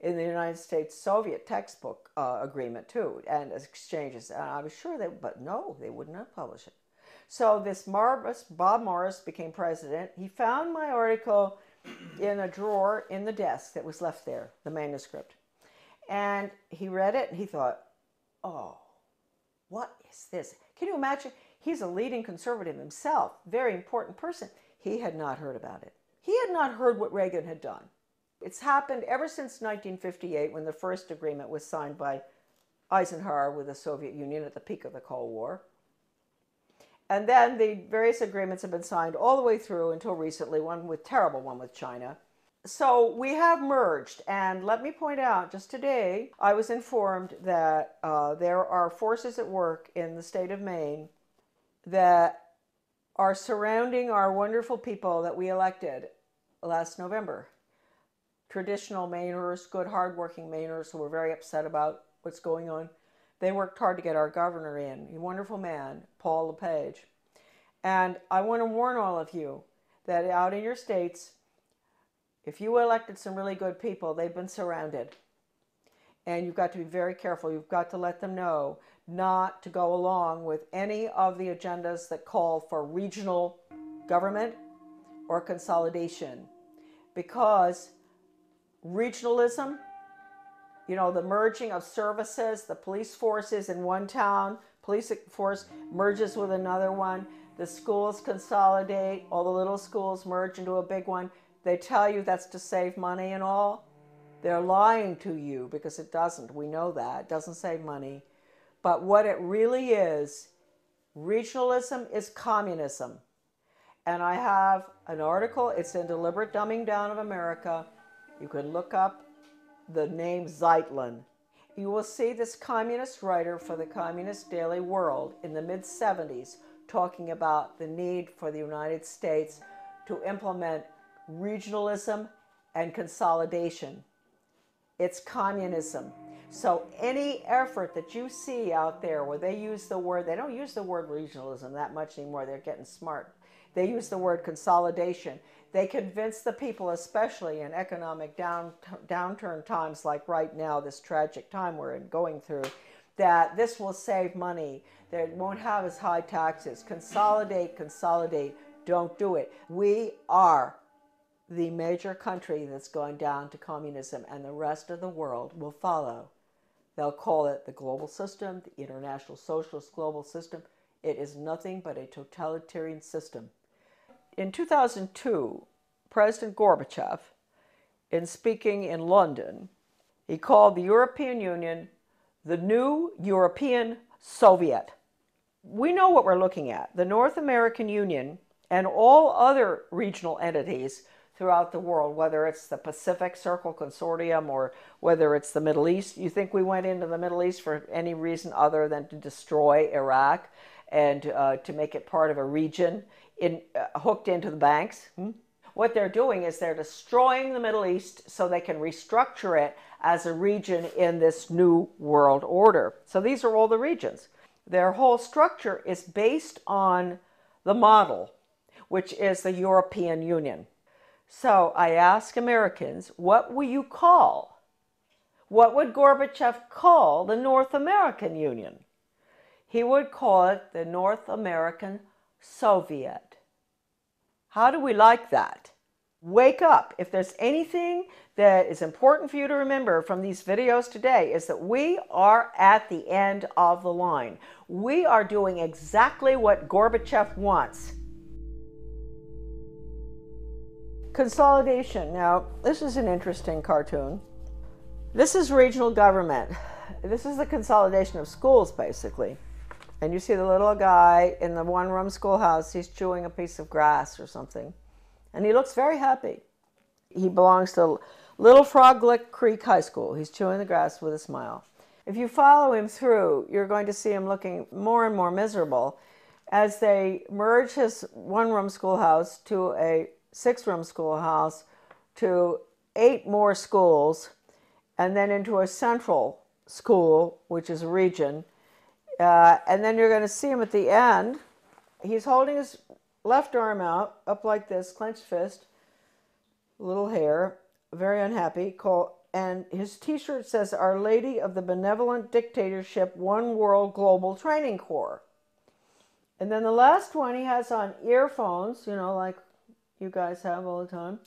in the United States-Soviet textbook agreement too, and exchanges. And I was sure they, but no, they would not publish it. So this marvelous Bob Morris became president. He found my article in a drawer in the desk that was left there, the manuscript. And he read it and he thought, oh, what is this? Can you imagine? He's a leading conservative himself, very important person. He had not heard about it. He had not heard what Reagan had done. It's happened ever since 1958 when the first agreement was signed by Eisenhower with the Soviet Union at the peak of the Cold War. And then the various agreements have been signed all the way through until recently, one with China. So we have merged, and let me point out, just today, I was informed that there are forces at work in the state of Maine that are surrounding our wonderful people that we elected last November. Traditional Mainers, good, hardworking Mainers who were very upset about what's going on. They worked hard to get our governor in, a wonderful man, Paul LePage. And I want to warn all of you that out in your states, if you elected some really good people, they've been surrounded. And you've got to be very careful. You've got to let them know not to go along with any of the agendas that call for regional government or consolidation. Because regionalism, you know, the merging of services, the police forces in one town, police force merges with another one, the schools consolidate, all the little schools merge into a big one. They tell you that's to save money and all. They're lying to you because it doesn't. We know that. It doesn't save money. But what it really is, regionalism is communism. And I have an article, it's in Deliberate Dumbing Down of America. You can look up the name Zeitlin. You will see this communist writer for the Communist Daily World in the mid-70s talking about the need for the United States to implement regionalism and consolidation. It's communism. So any effort that you see out there where they use the word, they don't use the word regionalism that much anymore, they're getting smart. They use the word consolidation. They convince the people, especially in economic downturn times like right now, this tragic time we're going through, that this will save money, that it won't have as high taxes. Consolidate, consolidate, don't do it. We are the major country that's going down to communism, and the rest of the world will follow. They'll call it the global system, the international socialist global system. It is nothing but a totalitarian system. In 2002, President Gorbachev, in speaking in London, he called the European Union the new European Soviet. We know what we're looking at. The North American Union and all other regional entities throughout the world, whether it's the Pacific Circle Consortium or whether it's the Middle East. You think we went into the Middle East for any reason other than to destroy Iraq and to make it part of a region hooked into the banks? What they're doing is they're destroying the Middle East so they can restructure it as a region in this new world order. So these are all the regions. Their whole structure is based on the model, which is the European Union. So I ask Americans, what will you call? What would Gorbachev call the North American Union? He would call it the North American Soviet. How do we like that? Wake up. If there's anything that is important for you to remember from these videos today, is that we are at the end of the line. We are doing exactly what Gorbachev wants. Consolidation. Now, this is an interesting cartoon. This is regional government. This is the consolidation of schools, basically. And you see the little guy in the one-room schoolhouse, he's chewing a piece of grass or something. And he looks very happy. He belongs to Little Frog Lick Creek High School. He's chewing the grass with a smile. If you follow him through, you're going to see him looking more and more miserable. as they merge his one-room schoolhouse to a six-room schoolhouse to 8 more schools, and then into a central school, which is a region. And then you're going to see him at the end. He's holding his left arm out, up like this, clenched fist, little hair, very unhappy. And his t-shirt says, Our Lady of the Benevolent Dictatorship, One World Global Training Corps. And then the last one, he has on earphones, you know, like you guys have all the time.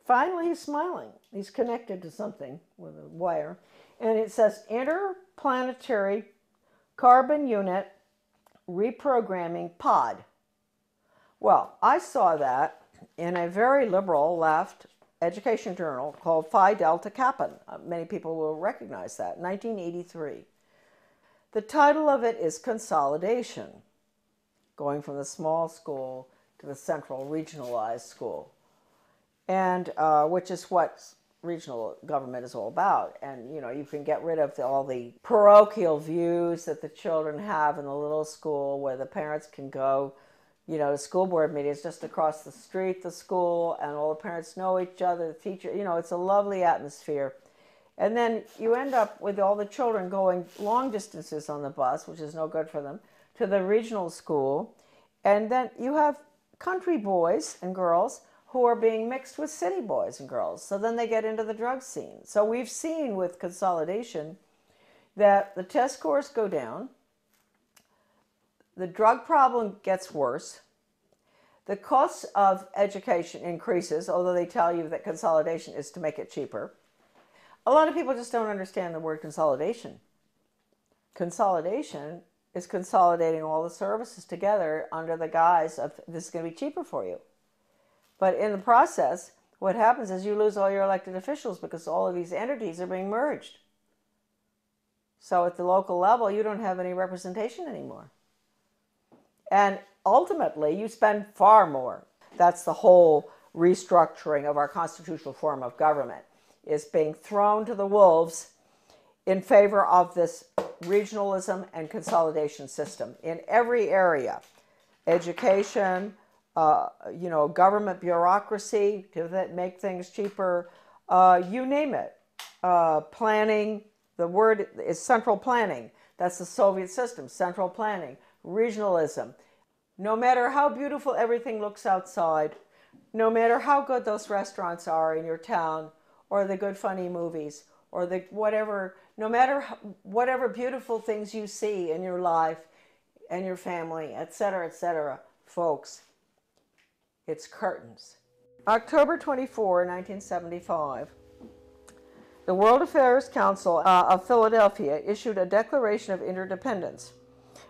Finally, he's smiling. He's connected to something with a wire. And it says, Interplanetary Carbon Unit Reprogramming Pod. Well, I saw that in a very liberal left education journal called Phi Delta Kappa. Many people will recognize that, 1983. The title of it is Consolidation, going from the small school to the central regionalized school, and which is what regional government is all about. And you know, you can get rid of all the parochial views that the children have in the little school, where the parents can go, you know, to school board meetings just across the street, the school, and all the parents know each other, the teacher, you know, it's a lovely atmosphere. And then you end up with all the children going long distances on the bus, which is no good for them, to the regional school. And then you have country boys and girls who are being mixed with city boys and girls. So then they get into the drug scene. So we've seen with consolidation that the test scores go down, the drug problem gets worse, the cost of education increases, although they tell you that consolidation is to make it cheaper. A lot of people just don't understand the word consolidation. Consolidation is consolidating all the services together under the guise of this is going to be cheaper for you. But in the process, what happens is you lose all your elected officials because all of these entities are being merged. So at the local level, you don't have any representation anymore. And ultimately, you spend far more. That's the whole restructuring of our constitutional form of government, is being thrown to the wolves in favor of this regionalism and consolidation system in every area. Education, you know, government bureaucracy to make things cheaper, you name it. Planning, the word is central planning. That's the Soviet system, central planning. Regionalism. No matter how beautiful everything looks outside, no matter how good those restaurants are in your town, or the good funny movies, or the whatever, no matter whatever beautiful things you see in your life and your family, etc., folks, it's curtains. October 24, 1975, the World Affairs Council of Philadelphia issued a Declaration of Interdependence,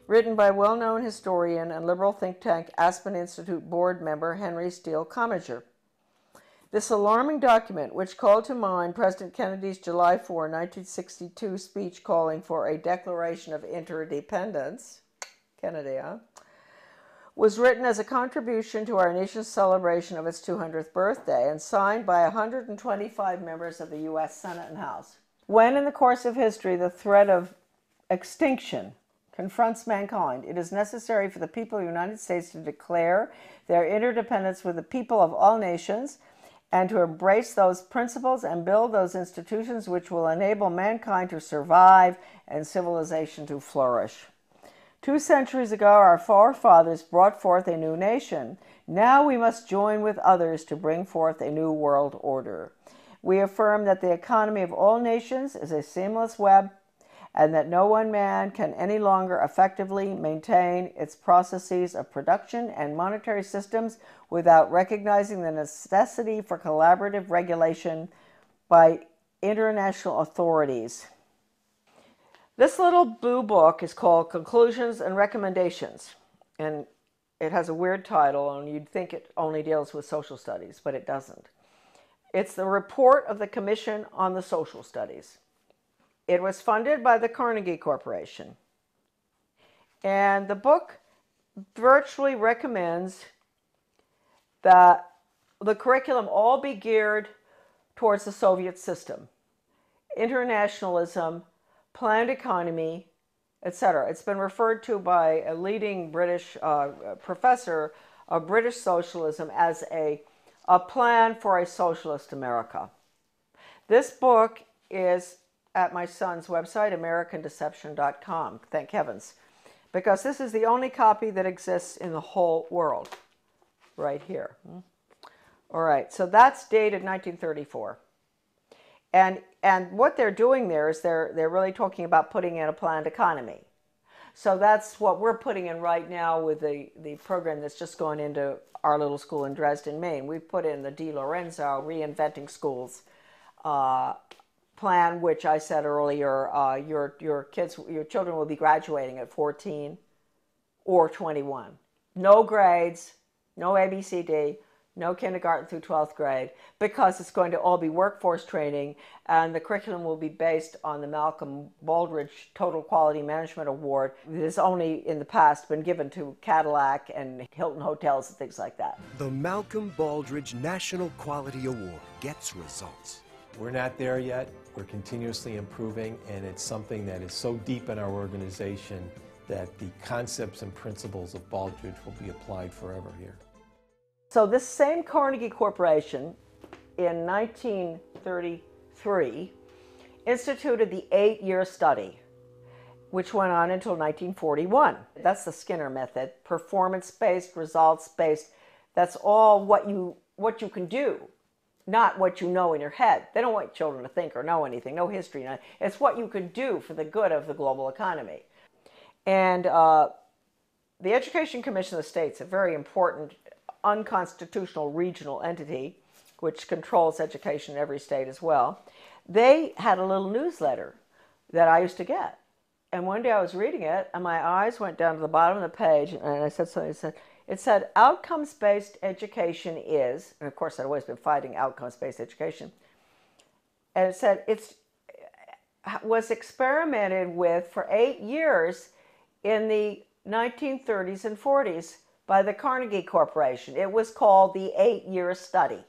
written by well-known historian and liberal think tank Aspen Institute board member Henry Steele Commager. This alarming document, which called to mind President Kennedy's July 4, 1962 speech calling for a Declaration of Interdependence, Kennedy, was written as a contribution to our nation's celebration of its 200th birthday and signed by 125 members of the U.S. Senate and House. When in the course of history the threat of extinction confronts mankind, it is necessary for the people of the United States to declare their interdependence with the people of all nations and to embrace those principles and build those institutions which will enable mankind to survive and civilization to flourish. 2 centuries ago, our forefathers brought forth a new nation. Now we must join with others to bring forth a new world order. We affirm that the economy of all nations is a seamless web, and that no one man can any longer effectively maintain its processes of production and monetary systems without recognizing the necessity for collaborative regulation by international authorities. This little blue book is called Conclusions and Recommendations, and it has a weird title, and you'd think it only deals with social studies, but it doesn't. It's the report of the Commission on the Social Studies. It was funded by the Carnegie Corporation. And the book virtually recommends that the curriculum all be geared towards the Soviet system. Internationalism, planned economy, etc. It's been referred to by a leading British professor of British socialism as a plan for a socialist America. This book is at my son's website, AmericanDeception.com, thank heavens, because this is the only copy that exists in the whole world, right here. All right, so that's dated 1934. And what they're doing there is they're really talking about putting in a planned economy. So that's what we're putting in right now with the program that's just gone into our little school in Dresden, Maine. We've put in the Di Lorenzo Reinventing Schools plan, which I said earlier, your children will be graduating at 14 or 21. No grades, no ABCD, no kindergarten through 12th grade, because it's going to all be workforce training, and the curriculum will be based on the Malcolm Baldrige Total Quality Management Award that has only in the past been given to Cadillac and Hilton Hotels and things like that. The Malcolm Baldrige National Quality Award gets results. We're not there yet. We're continuously improving, and it's something that is so deep in our organization that the concepts and principles of Baldrige will be applied forever here. So this same Carnegie Corporation in 1933 instituted the 8-year study, which went on until 1941. That's the Skinner method, performance-based, results-based. That's all what you can do, not what you know in your head. They don't want children to think or know anything, no history. It's what you can do for the good of the global economy. And the Education Commission of the States, a very important unconstitutional regional entity which controls education in every state as well, they had a little newsletter that I used to get. And one day I was reading it and my eyes went down to the bottom of the page and I said something. It said outcomes-based education is, and of course I'd always been fighting outcomes-based education, and it said it was experimented with for 8 years in the 1930s and 40s by the Carnegie Corporation. It was called the 8-year study.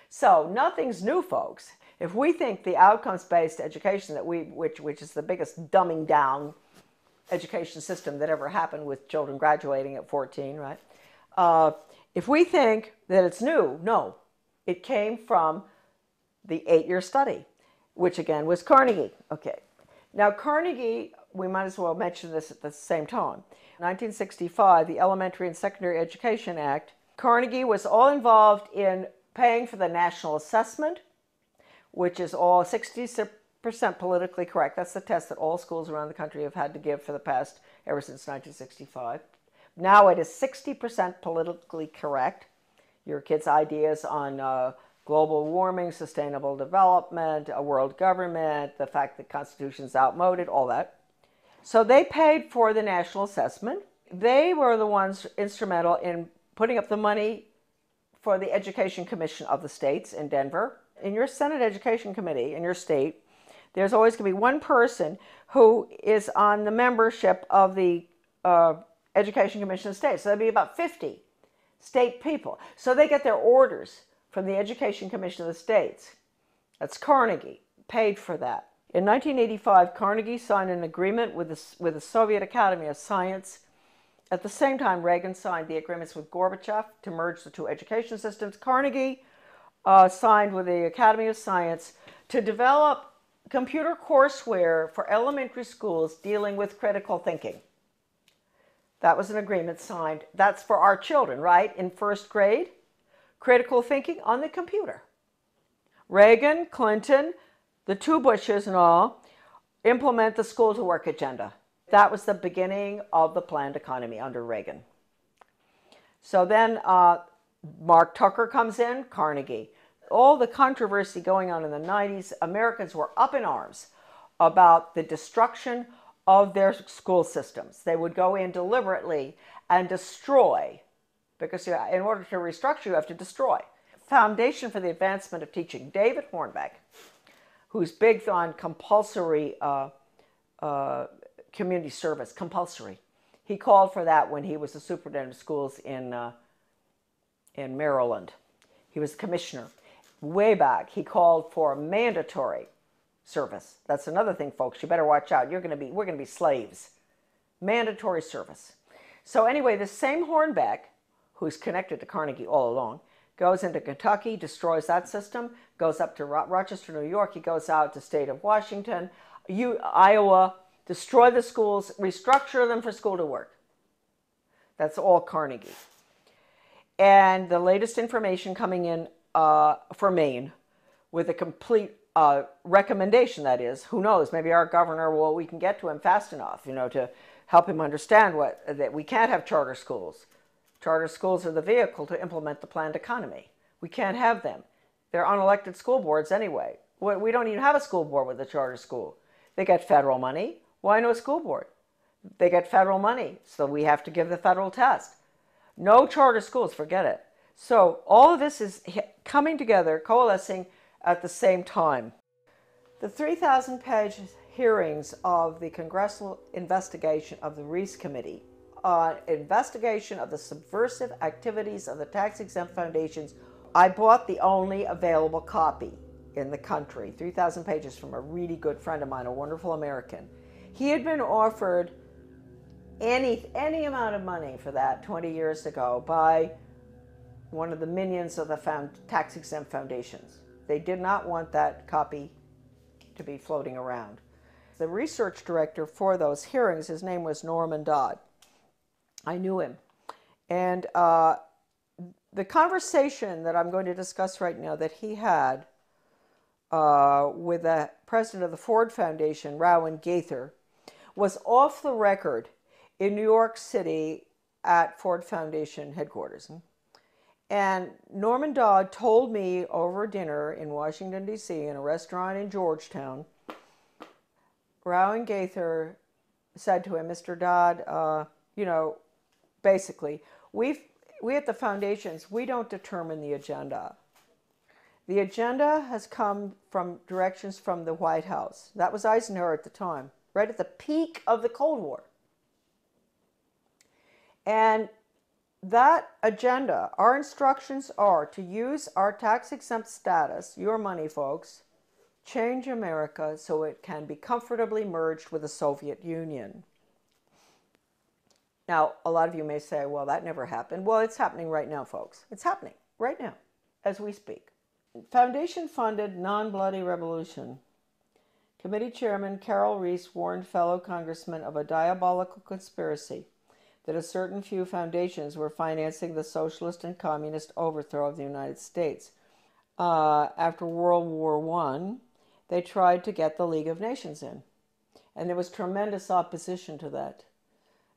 So nothing's new, folks. If we think the outcomes-based education that which is the biggest dumbing down education system that ever happened with children graduating at 14, right? If we think that it's new, no. It came from the 8-year study, which again was Carnegie. Okay. Now Carnegie, we might as well mention this at the same time. 1965, the Elementary and Secondary Education Act, Carnegie was all involved in paying for the national assessment, which is all 60% politically correct. That's the test that all schools around the country have had to give for the past, ever since 1965. Now it is 60% politically correct. Your kids' ideas on global warming, sustainable development, a world government, the fact that the Constitution's outmoded, all that. So they paid for the national assessment. They were the ones instrumental in putting up the money for the Education Commission of the states in Denver. In your Senate Education Committee in your state, there's always going to be one person who is on the membership of the Education Commission of the states. So that'd be about 50 state people. So they get their orders from the Education Commission of the states. That's Carnegie, paid for that. In 1985, Carnegie signed an agreement with the Soviet Academy of Science. At the same time, Reagan signed the agreements with Gorbachev to merge the two education systems. Carnegie signed with the Academy of Science to develop computer courseware for elementary schools dealing with critical thinking. That was an agreement signed. That's for our children, right? In first grade, critical thinking on the computer. Reagan, Clinton, the two Bushes and all, implement the school to work agenda. That was the beginning of the planned economy under Reagan. So then Mark Tucker comes in, Carnegie. All the controversy going on in the 90s, Americans were up in arms about the destruction of their school systems. They would go in deliberately and destroy, because in order to restructure, you have to destroy. Foundation for the Advancement of Teaching, David Hornbeck, who's big on compulsory community service, compulsory. He called for that when he was the superintendent of schools in Maryland. He was the commissioner. Way back, he called for mandatory service. That's another thing, folks. You better watch out. We're going to be slaves. Mandatory service. So anyway, this same Hornbeck, who's connected to Carnegie all along, goes into Kentucky, destroys that system, goes up to Rochester, New York. He goes out to state of Washington, Iowa, destroy the schools, restructure them for school to work. That's all Carnegie. And the latest information coming in for Maine with a complete recommendation, that is, who knows, maybe our governor, we can get to him fast enough, to help him understand that we can't have charter schools. Charter schools are the vehicle to implement the planned economy. We can't have them. They're unelected school boards anyway. We don't even have a school board with a charter school. They get federal money. Why no school board? They get federal money, so we have to give the federal test. No charter schools, forget it. So all of this is coming together, coalescing at the same time. The 3,000-page hearings of the congressional investigation of the Reese Committee on investigation of the subversive activities of the tax-exempt foundations. I bought the only available copy in the country, 3,000 pages, from a really good friend of mine, a wonderful American. He had been offered any amount of money for that 20 years ago by one of the minions of the tax-exempt foundations. They did not want that copy to be floating around. The research director for those hearings, his name was Norman Dodd. I knew him. And the conversation that I'm going to discuss right now that he had with the president of the Ford Foundation, Rowan Gaither, was off the record in New York City at Ford Foundation headquarters. And Norman Dodd told me over dinner in Washington, D.C., in a restaurant in Georgetown, Rowan Gaither said to him, Mr. Dodd, basically, we at the foundations, we don't determine the agenda. The agenda has come from directions from the White House. That was Eisenhower at the time, right at the peak of the Cold War. And that agenda, our instructions are to use our tax-exempt status, your money, folks, change America so it can be comfortably merged with the Soviet Union. Now, a lot of you may say, well, that never happened. Well, it's happening right now, folks. It's happening right now as we speak. Foundation-funded non-bloody revolution. Committee Chairman Carol Reese warned fellow congressmen of a diabolical conspiracy that a certain few foundations were financing the socialist and communist overthrow of the United States. After World War I, they tried to get the League of Nations in. And there was tremendous opposition to that.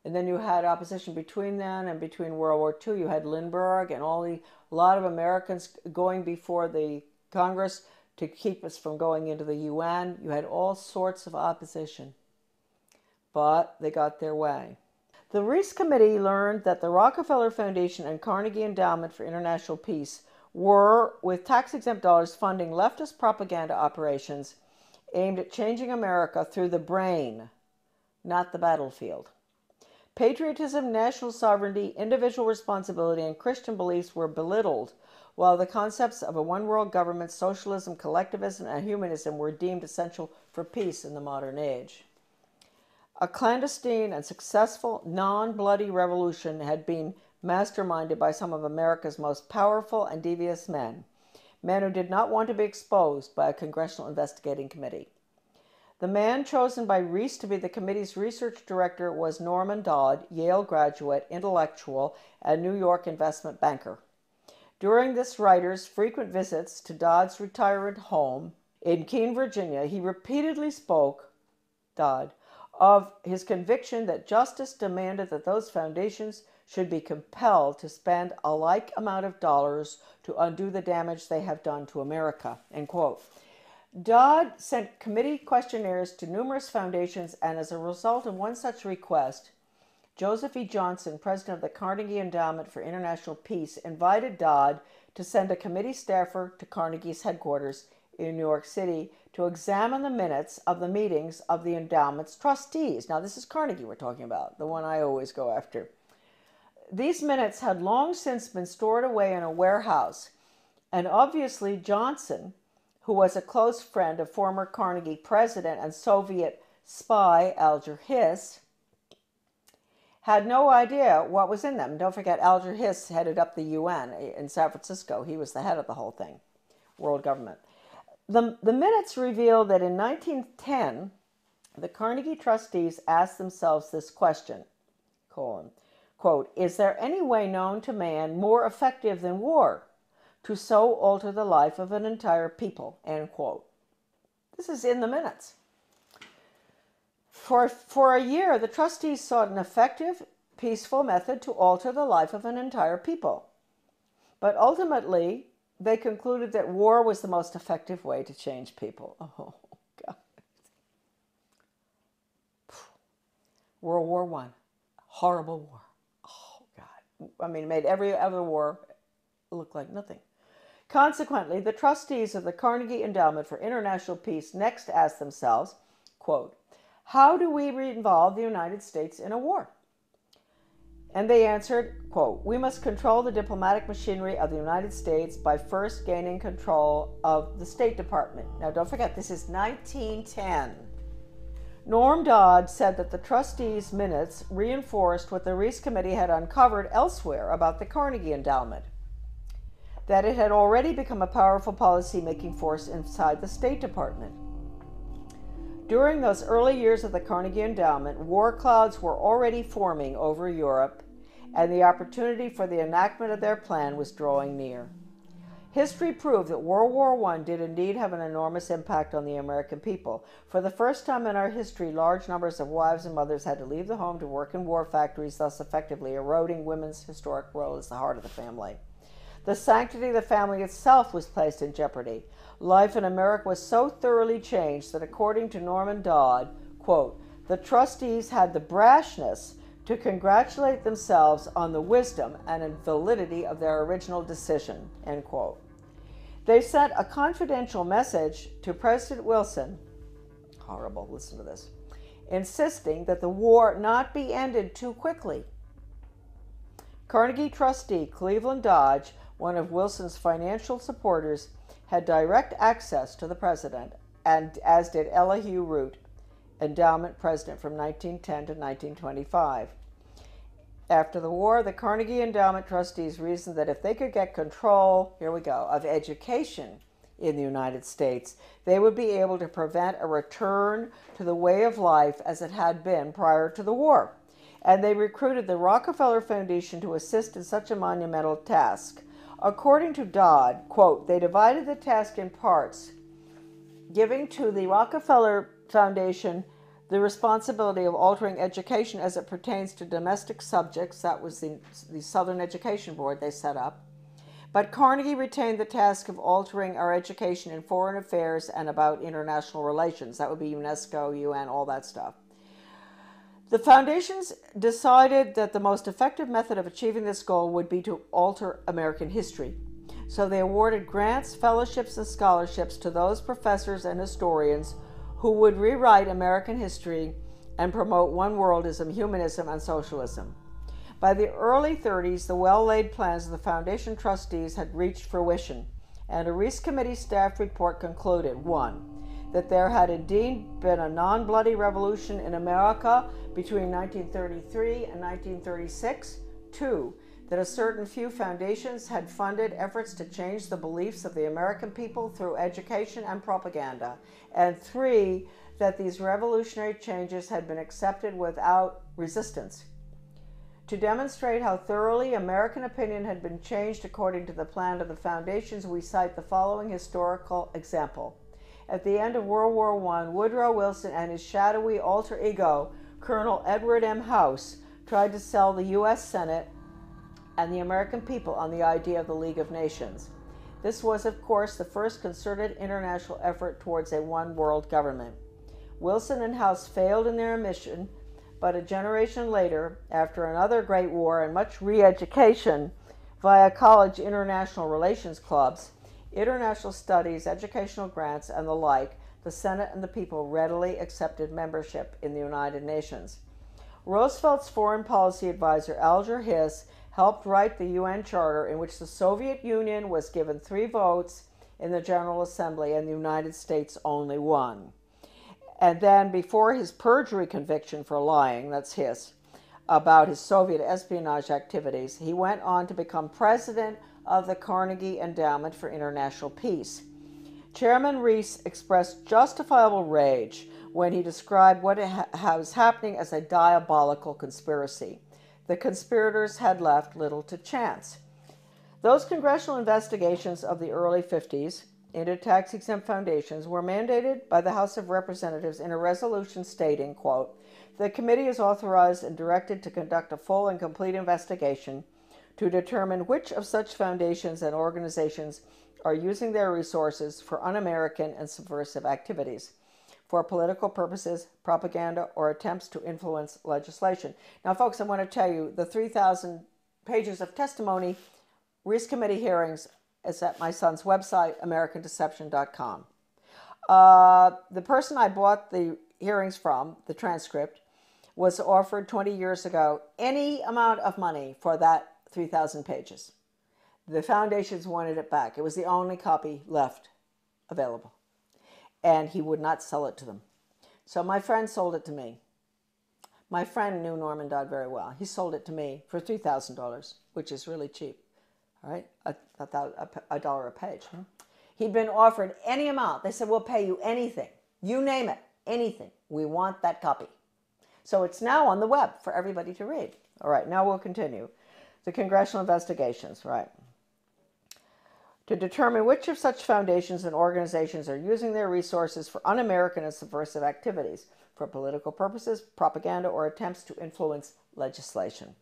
And then you had opposition between then and between World War II. You had Lindbergh and a lot of Americans going before the Congress to keep us from going into the UN. You had all sorts of opposition. But they got their way. The Reese Committee learned that the Rockefeller Foundation and Carnegie Endowment for International Peace were, with tax-exempt dollars, funding leftist propaganda operations aimed at changing America through the brain, not the battlefield. Patriotism, national sovereignty, individual responsibility, and Christian beliefs were belittled, while the concepts of a one-world government, socialism, collectivism, and humanism were deemed essential for peace in the modern age. A clandestine and successful non-bloody revolution had been masterminded by some of America's most powerful and devious men who did not want to be exposed by a congressional investigating committee. The man chosen by Reese to be the committee's research director was Norman Dodd, Yale graduate, intellectual, and New York investment banker. During this writer's frequent visits to Dodd's retirement home in Keene, Virginia, he repeatedly spoke, Dodd, of his conviction that justice demanded that those foundations should be compelled to spend a like amount of dollars to undo the damage they have done to America, end quote. Dodd sent committee questionnaires to numerous foundations, and as a result of one such request, Joseph E. Johnson, president of the Carnegie Endowment for International Peace, invited Dodd to send a committee staffer to Carnegie's headquarters in New York City to examine the minutes of the meetings of the endowment's trustees. Now, this is Carnegie we're talking about, the one I always go after. These minutes had long since been stored away in a warehouse, and obviously Johnson who was a close friend of former Carnegie president and Soviet spy Alger Hiss, had no idea what was in them. Don't forget, Alger Hiss headed up the UN in San Francisco. He was the head of the whole thing, world government. The minutes reveal that in 1910, the Carnegie trustees asked themselves this question, quote, is there any way known to man more effective than war to so alter the life of an entire people, end quote. This is in the minutes. For a year, the trustees sought an effective, peaceful method to alter the life of an entire people. But ultimately, they concluded that war was the most effective way to change people. Oh, God. World War I. Horrible war. Oh, God. I mean, it made every other war look like nothing. Consequently, the trustees of the Carnegie Endowment for International Peace next asked themselves, quote, how do we involve the United States in a war? And they answered, quote, we must control the diplomatic machinery of the United States by first gaining control of the State Department. Now, don't forget, this is 1910. Norm Dodd said that the trustees' minutes reinforced what the Reese Committee had uncovered elsewhere about the Carnegie Endowment, that it had already become a powerful policy-making force inside the State Department. During those early years of the Carnegie Endowment, war clouds were already forming over Europe, and the opportunity for the enactment of their plan was drawing near. History proved that World War I did indeed have an enormous impact on the American people. For the first time in our history, large numbers of wives and mothers had to leave the home to work in war factories, thus effectively eroding women's historic role as the heart of the family. The sanctity of the family itself was placed in jeopardy. Life in America was so thoroughly changed that, according to Norman Dodd, quote, the trustees had the brashness to congratulate themselves on the wisdom and validity of their original decision, end quote. They sent a confidential message to President Wilson, horrible, listen to this, insisting that the war not be ended too quickly. Carnegie trustee Cleveland Dodge, one of Wilson's financial supporters, had direct access to the president, and as did Elihu Root, endowment president from 1910 to 1925. After the war, the Carnegie Endowment trustees reasoned that if they could get control, here we go, of education in the United States, they would be able to prevent a return to the way of life as it had been prior to the war. And they recruited the Rockefeller Foundation to assist in such a monumental task. According to Dodd, quote, they divided the task in parts, giving to the Rockefeller Foundation the responsibility of altering education as it pertains to domestic subjects. That was the Southern Education Board they set up. But Carnegie retained the task of altering our education in foreign affairs and about international relations. That would be UNESCO, UN, all that stuff. The foundations decided that the most effective method of achieving this goal would be to alter American history. So they awarded grants, fellowships, and scholarships to those professors and historians who would rewrite American history and promote one worldism, humanism, and socialism. By the early 30s, the well-laid plans of the foundation trustees had reached fruition, and a Reese Committee staff report concluded, 1, that there had indeed been a non-bloody revolution in America between 1933 and 1936. 2, that a certain few foundations had funded efforts to change the beliefs of the American people through education and propaganda. And 3, that these revolutionary changes had been accepted without resistance. To demonstrate how thoroughly American opinion had been changed according to the plan of the foundations, we cite the following historical example. At the end of World War I, Woodrow Wilson and his shadowy alter ego, Colonel Edward M. House, tried to sell the U.S. Senate and the American people on the idea of the League of Nations. This was, of course, the first concerted international effort towards a one-world government. Wilson and House failed in their mission, but a generation later, after another great war and much re-education via college international relations clubs, international studies, educational grants, and the like, the Senate and the people readily accepted membership in the United Nations. Roosevelt's foreign policy advisor, Alger Hiss, helped write the UN Charter, in which the Soviet Union was given 3 votes in the General Assembly, and the United States only one. And then before his perjury conviction for lying, that's his, about his Soviet espionage activities, he went on to become president of the Carnegie Endowment for International Peace. Chairman Reese expressed justifiable rage when he described what was happening as a diabolical conspiracy. The conspirators had left little to chance. Those congressional investigations of the early 50s into tax-exempt foundations were mandated by the House of Representatives in a resolution stating, quote, "The committee is authorized and directed to conduct a full and complete investigation to determine which of such foundations and organizations are using their resources for un-American and subversive activities, for political purposes, propaganda, or attempts to influence legislation." Now, folks, I want to tell you, the 3,000 pages of testimony, Reese Committee hearings, is at my son's website, AmericanDeception.com. The person I bought the hearings from, the transcript, was offered 20 years ago any amount of money for that 3,000 pages. The foundations wanted it back. It was the only copy left available. And he would not sell it to them. So my friend sold it to me. My friend knew Norman Dodd very well. He sold it to me for $3,000, which is really cheap. All right, $1 a page. He'd been offered any amount. They said, "We'll pay you anything. You name it, anything. We want that copy." So it's now on the web for everybody to read. All right, now we'll continue. The congressional investigations, right? To determine which of such foundations and organizations are using their resources for un-American and subversive activities, for political purposes, propaganda, or attempts to influence legislation.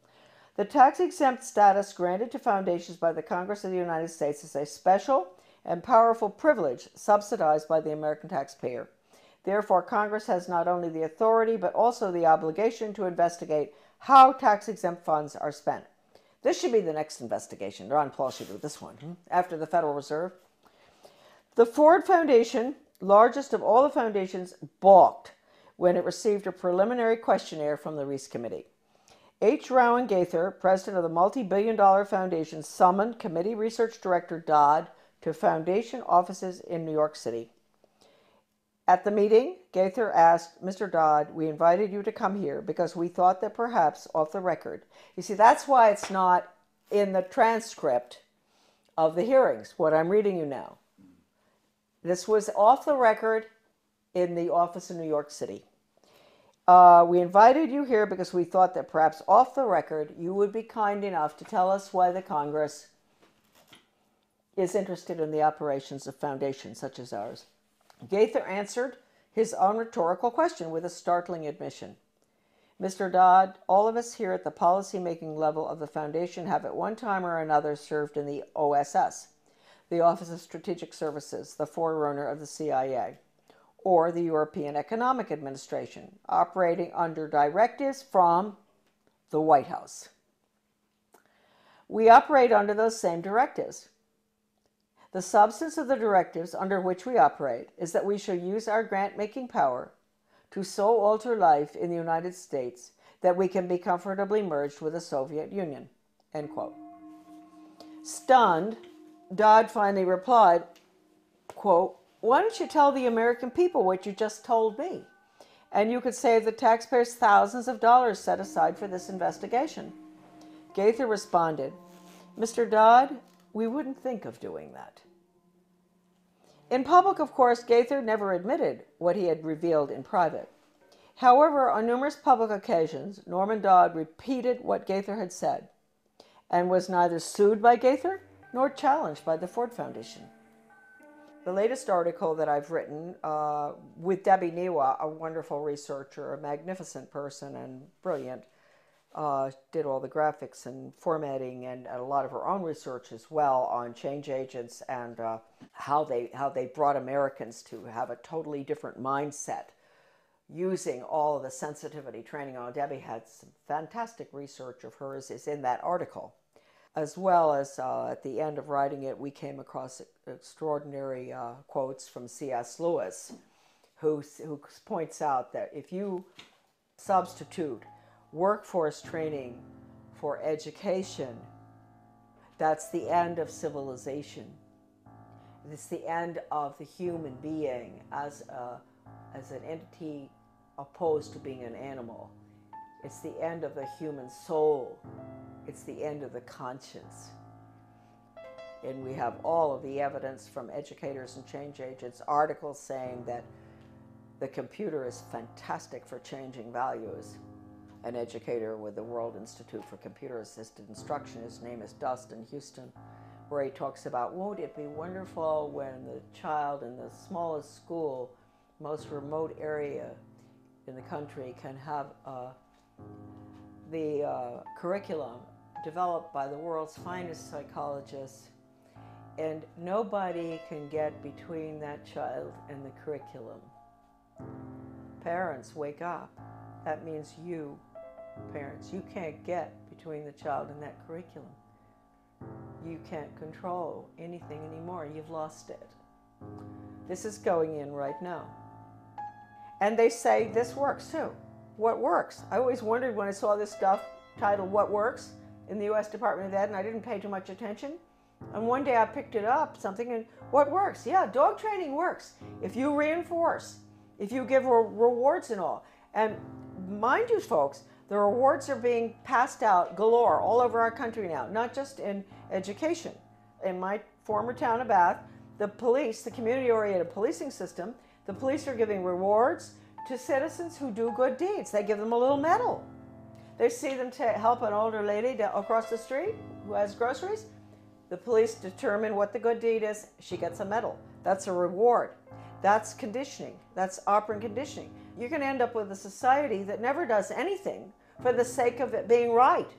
The tax-exempt status granted to foundations by the Congress of the United States is a special and powerful privilege subsidized by the American taxpayer. Therefore, Congress has not only the authority but also the obligation to investigate how tax-exempt funds are spent. This should be the next investigation. Ron Paul should do this one, after the Federal Reserve. The Ford Foundation, largest of all the foundations, balked when it received a preliminary questionnaire from the Reese Committee. H. Rowan Gaither, president of the multi-billion-dollar foundation, summoned committee research director Dodd to foundation offices in New York City. At the meeting, Gaither asked, "Mr. Dodd, we invited you to come here because we thought that perhaps off the record." You see, that's why it's not in the transcript of the hearings, what I'm reading you now. This was off the record in the office in New York City. "We invited you here because we thought that perhaps off the record you would be kind enough to tell us why the Congress is interested in the operations of foundations such as ours." Gaither answered his own rhetorical question with a startling admission. "Mr. Dodd, all of us here at the policy-making level of the foundation have at one time or another served in the OSS, the Office of Strategic Services, the forerunner of the CIA, or the European Economic Administration, operating under directives from the White House. We operate under those same directives. The substance of the directives under which we operate is that we shall use our grant-making power to so alter life in the United States that we can be comfortably merged with the Soviet Union." End quote. Stunned, Dodd finally replied, quote, "Why don't you tell the American people what you just told me? And you could save the taxpayers thousands of dollars set aside for this investigation." Gaither responded, "Mr. Dodd, we wouldn't think of doing that." In public, of course, Gaither never admitted what he had revealed in private. However, on numerous public occasions, Norman Dodd repeated what Gaither had said and was neither sued by Gaither nor challenged by the Ford Foundation. The latest article that I've written with Debbie Niwa, a wonderful researcher, a magnificent person and brilliant, did all the graphics and formatting and a lot of her own research as well on change agents and how they brought Americans to have a totally different mindset using all of the sensitivity training. Debbie had some fantastic research of hers is in that article. As well as at the end of writing it, we came across extraordinary quotes from C.S. Lewis, who points out that if you substitute workforce training for education, that's the end of civilization. It's the end of the human being as an entity opposed to being an animal. It's the end of the human soul. It's the end of the conscience. And we have all of the evidence from educators and change agents, articles saying that the computer is fantastic for changing values. An educator with the World Institute for Computer Assisted Instruction, his name is Dustin Houston, where he talks about, won't it be wonderful when the child in the smallest school, most remote area in the country can have the curriculum developed by the world's finest psychologists, and nobody can get between that child and the curriculum. Parents, wake up. That means you, parents, you can't get between the child and that curriculum. You can't control anything anymore. You've lost it. This is going in right now. And they say this works too. What works? I always wondered when I saw this stuff titled What Works in the U.S. Department of Ed, and I didn't pay too much attention. And one day I picked it up, something, and what works? Yeah, dog training works. If you reinforce, if you give rewards and all. And mind you, folks, the rewards are being passed out galore all over our country now, not just in education. In my former town of Bath, the police, the community-oriented policing system, the police are giving rewards to citizens who do good deeds. They give them a little medal. They see them help an older lady across the street who has groceries. The police determine what the good deed is. She gets a medal. That's a reward. That's conditioning. That's operant conditioning. You're going to end up with a society that never does anything for the sake of it being right.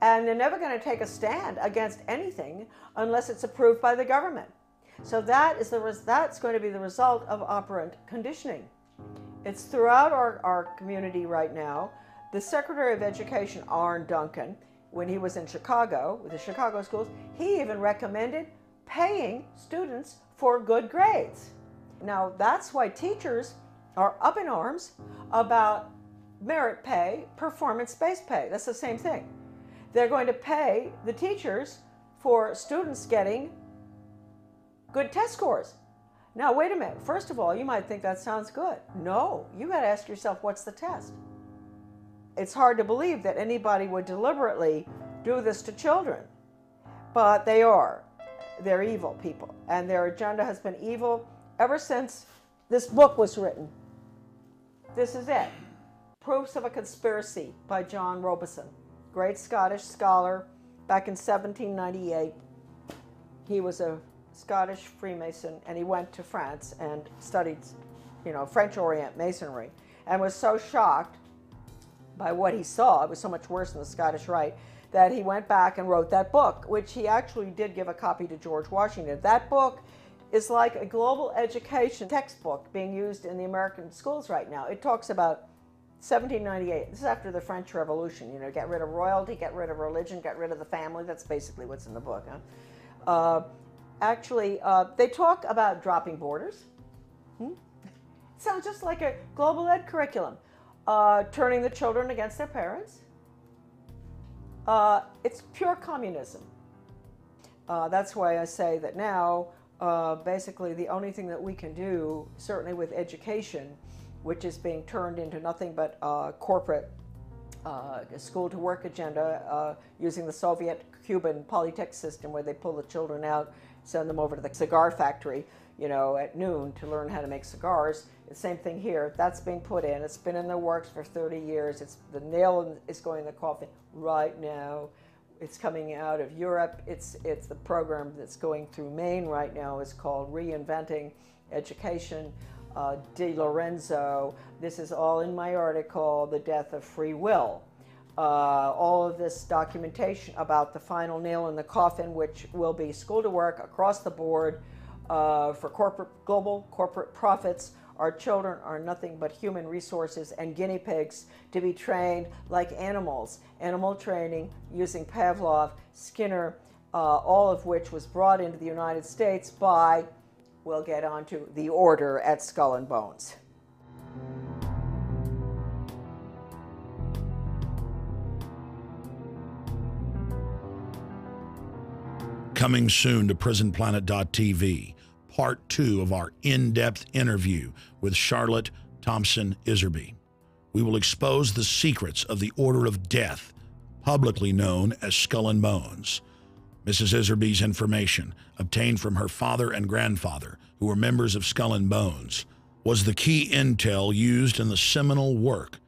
And they're never going to take a stand against anything unless it's approved by the government. So that's going to be the result of operant conditioning. It's throughout our community right now. The Secretary of Education, Arne Duncan, when he was in Chicago, with the Chicago schools, he even recommended paying students for good grades. Now, that's why teachers are up in arms about merit pay, performance-based pay. That's the same thing. They're going to pay the teachers for students getting good test scores. Now, wait a minute. First of all, you might think that sounds good. No, you got to ask yourself, what's the test? It's hard to believe that anybody would deliberately do this to children, but they are. They're evil people, and their agenda has been evil ever since this book was written. This is it. Proofs of a Conspiracy by John Robison, great Scottish scholar back in 1798. He was a Scottish Freemason, and he went to France and studied, French Orient Masonry, and was so shocked by what he saw, it was so much worse than the Scottish Rite, that he went back and wrote that book, which he actually did give a copy to George Washington. That book is like a global education textbook being used in the American schools right now. It talks about 1798. This is after the French Revolution. Get rid of royalty, get rid of religion, get rid of the family. That's basically what's in the book. They talk about dropping borders. It sounds just like a global ed curriculum. Turning the children against their parents. It's pure communism. That's why I say that now, basically the only thing that we can do, certainly with education, which is being turned into nothing but corporate school-to-work agenda, using the Soviet-Cuban Polytech system where they pull the children out, send them over to the cigar factory, at noon to learn how to make cigars. The same thing here. That's being put in. It's been in the works for 30 years. The nail is going in the coffin right now. It's coming out of Europe. It's the program that's going through Maine right now. It's called Reinventing Education. De Lorenzo. This is all in my article, The Death of Free Will. All of this documentation about the final nail in the coffin, which will be school to work across the board for global corporate profits. Our children are nothing but human resources and guinea pigs to be trained like animals. Animal training using Pavlov, Skinner, all of which was brought into the United States by, we'll get onto, the order at Skull and Bones. Coming soon to prisonplanet.tv, part 2 of our in-depth interview with Charlotte Thompson Iserbyt. We will expose the secrets of the Order of Death, publicly known as Skull and Bones. Mrs. Iserbyt's information, obtained from her father and grandfather, who were members of Skull and Bones, was the key intel used in the seminal work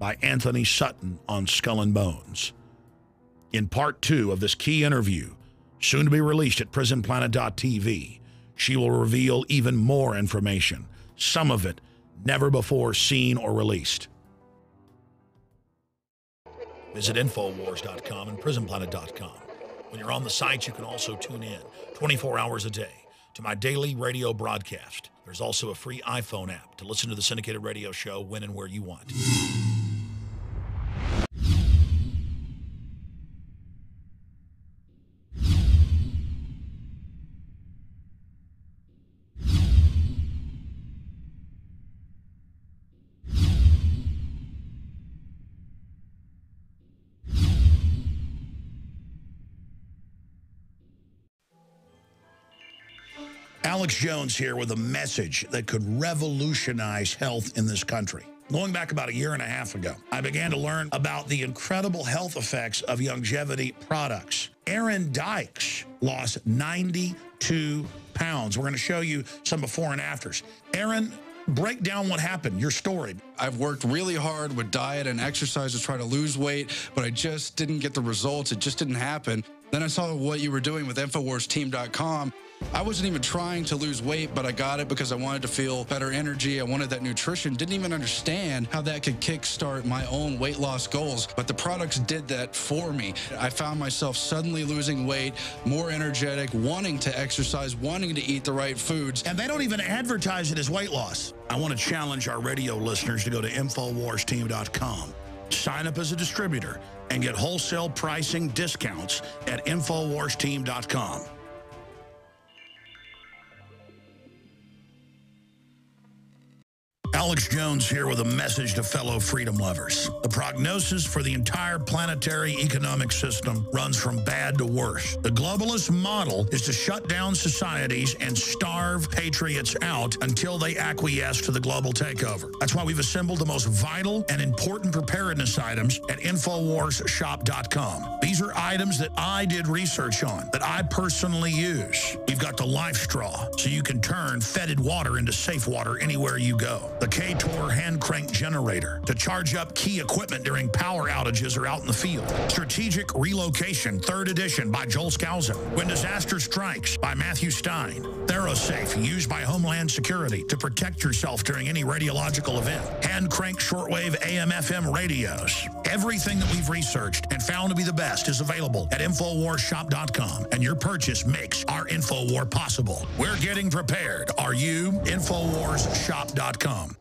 by Anthony Sutton on Skull and Bones. In part 2 of this key interview, soon to be released at prisonplanet.tv, she will reveal even more information, some of it never before seen or released. Visit Infowars.com and prisonplanet.com. When you're on the site, you can also tune in 24 hours a day to my daily radio broadcast. There's also a free iPhone app to listen to the syndicated radio show when and where you want. Alex Jones here with a message that could revolutionize health in this country. Going back about 1.5 years ago, I began to learn about the incredible health effects of longevity products. Aaron Dykes lost 92 pounds. We're going to show you some before and afters. Aaron, break down what happened, your story. I've worked really hard with diet and exercise to try to lose weight, but I just didn't get the results. It just didn't happen. Then I saw what you were doing with InfoWarsTeam.com. I wasn't even trying to lose weight, but I got it because I wanted to feel better energy. I wanted that nutrition. Didn't even understand how that could kickstart my own weight loss goals, but the products did that for me. I found myself suddenly losing weight, more energetic, wanting to exercise, wanting to eat the right foods. And they don't even advertise it as weight loss. I want to challenge our radio listeners to go to InfoWarsTeam.com, sign up as a distributor, and get wholesale pricing discounts at InfoWarsTeam.com. Alex Jones here with a message to fellow freedom lovers. The prognosis for the entire planetary economic system runs from bad to worse. The globalist model is to shut down societies and starve patriots out until they acquiesce to the global takeover. That's why we've assembled the most vital and important preparedness items at InfoWarsShop.com. These are items that I did research on, that I personally use. We've got the life straw, so you can turn fetid water into safe water anywhere you go. The K-Tor hand crank generator to charge up key equipment during power outages or out in the field. Strategic Relocation, 3rd edition by Joel Skousen. When Disaster Strikes by Matthew Stein. ThyroSafe, used by Homeland Security to protect yourself during any radiological event. Hand crank shortwave AM/FM radios. Everything that we've researched and found to be the best is available at InfoWarsShop.com, and your purchase makes our InfoWar possible. We're getting prepared. Are you? InfoWarsShop.com.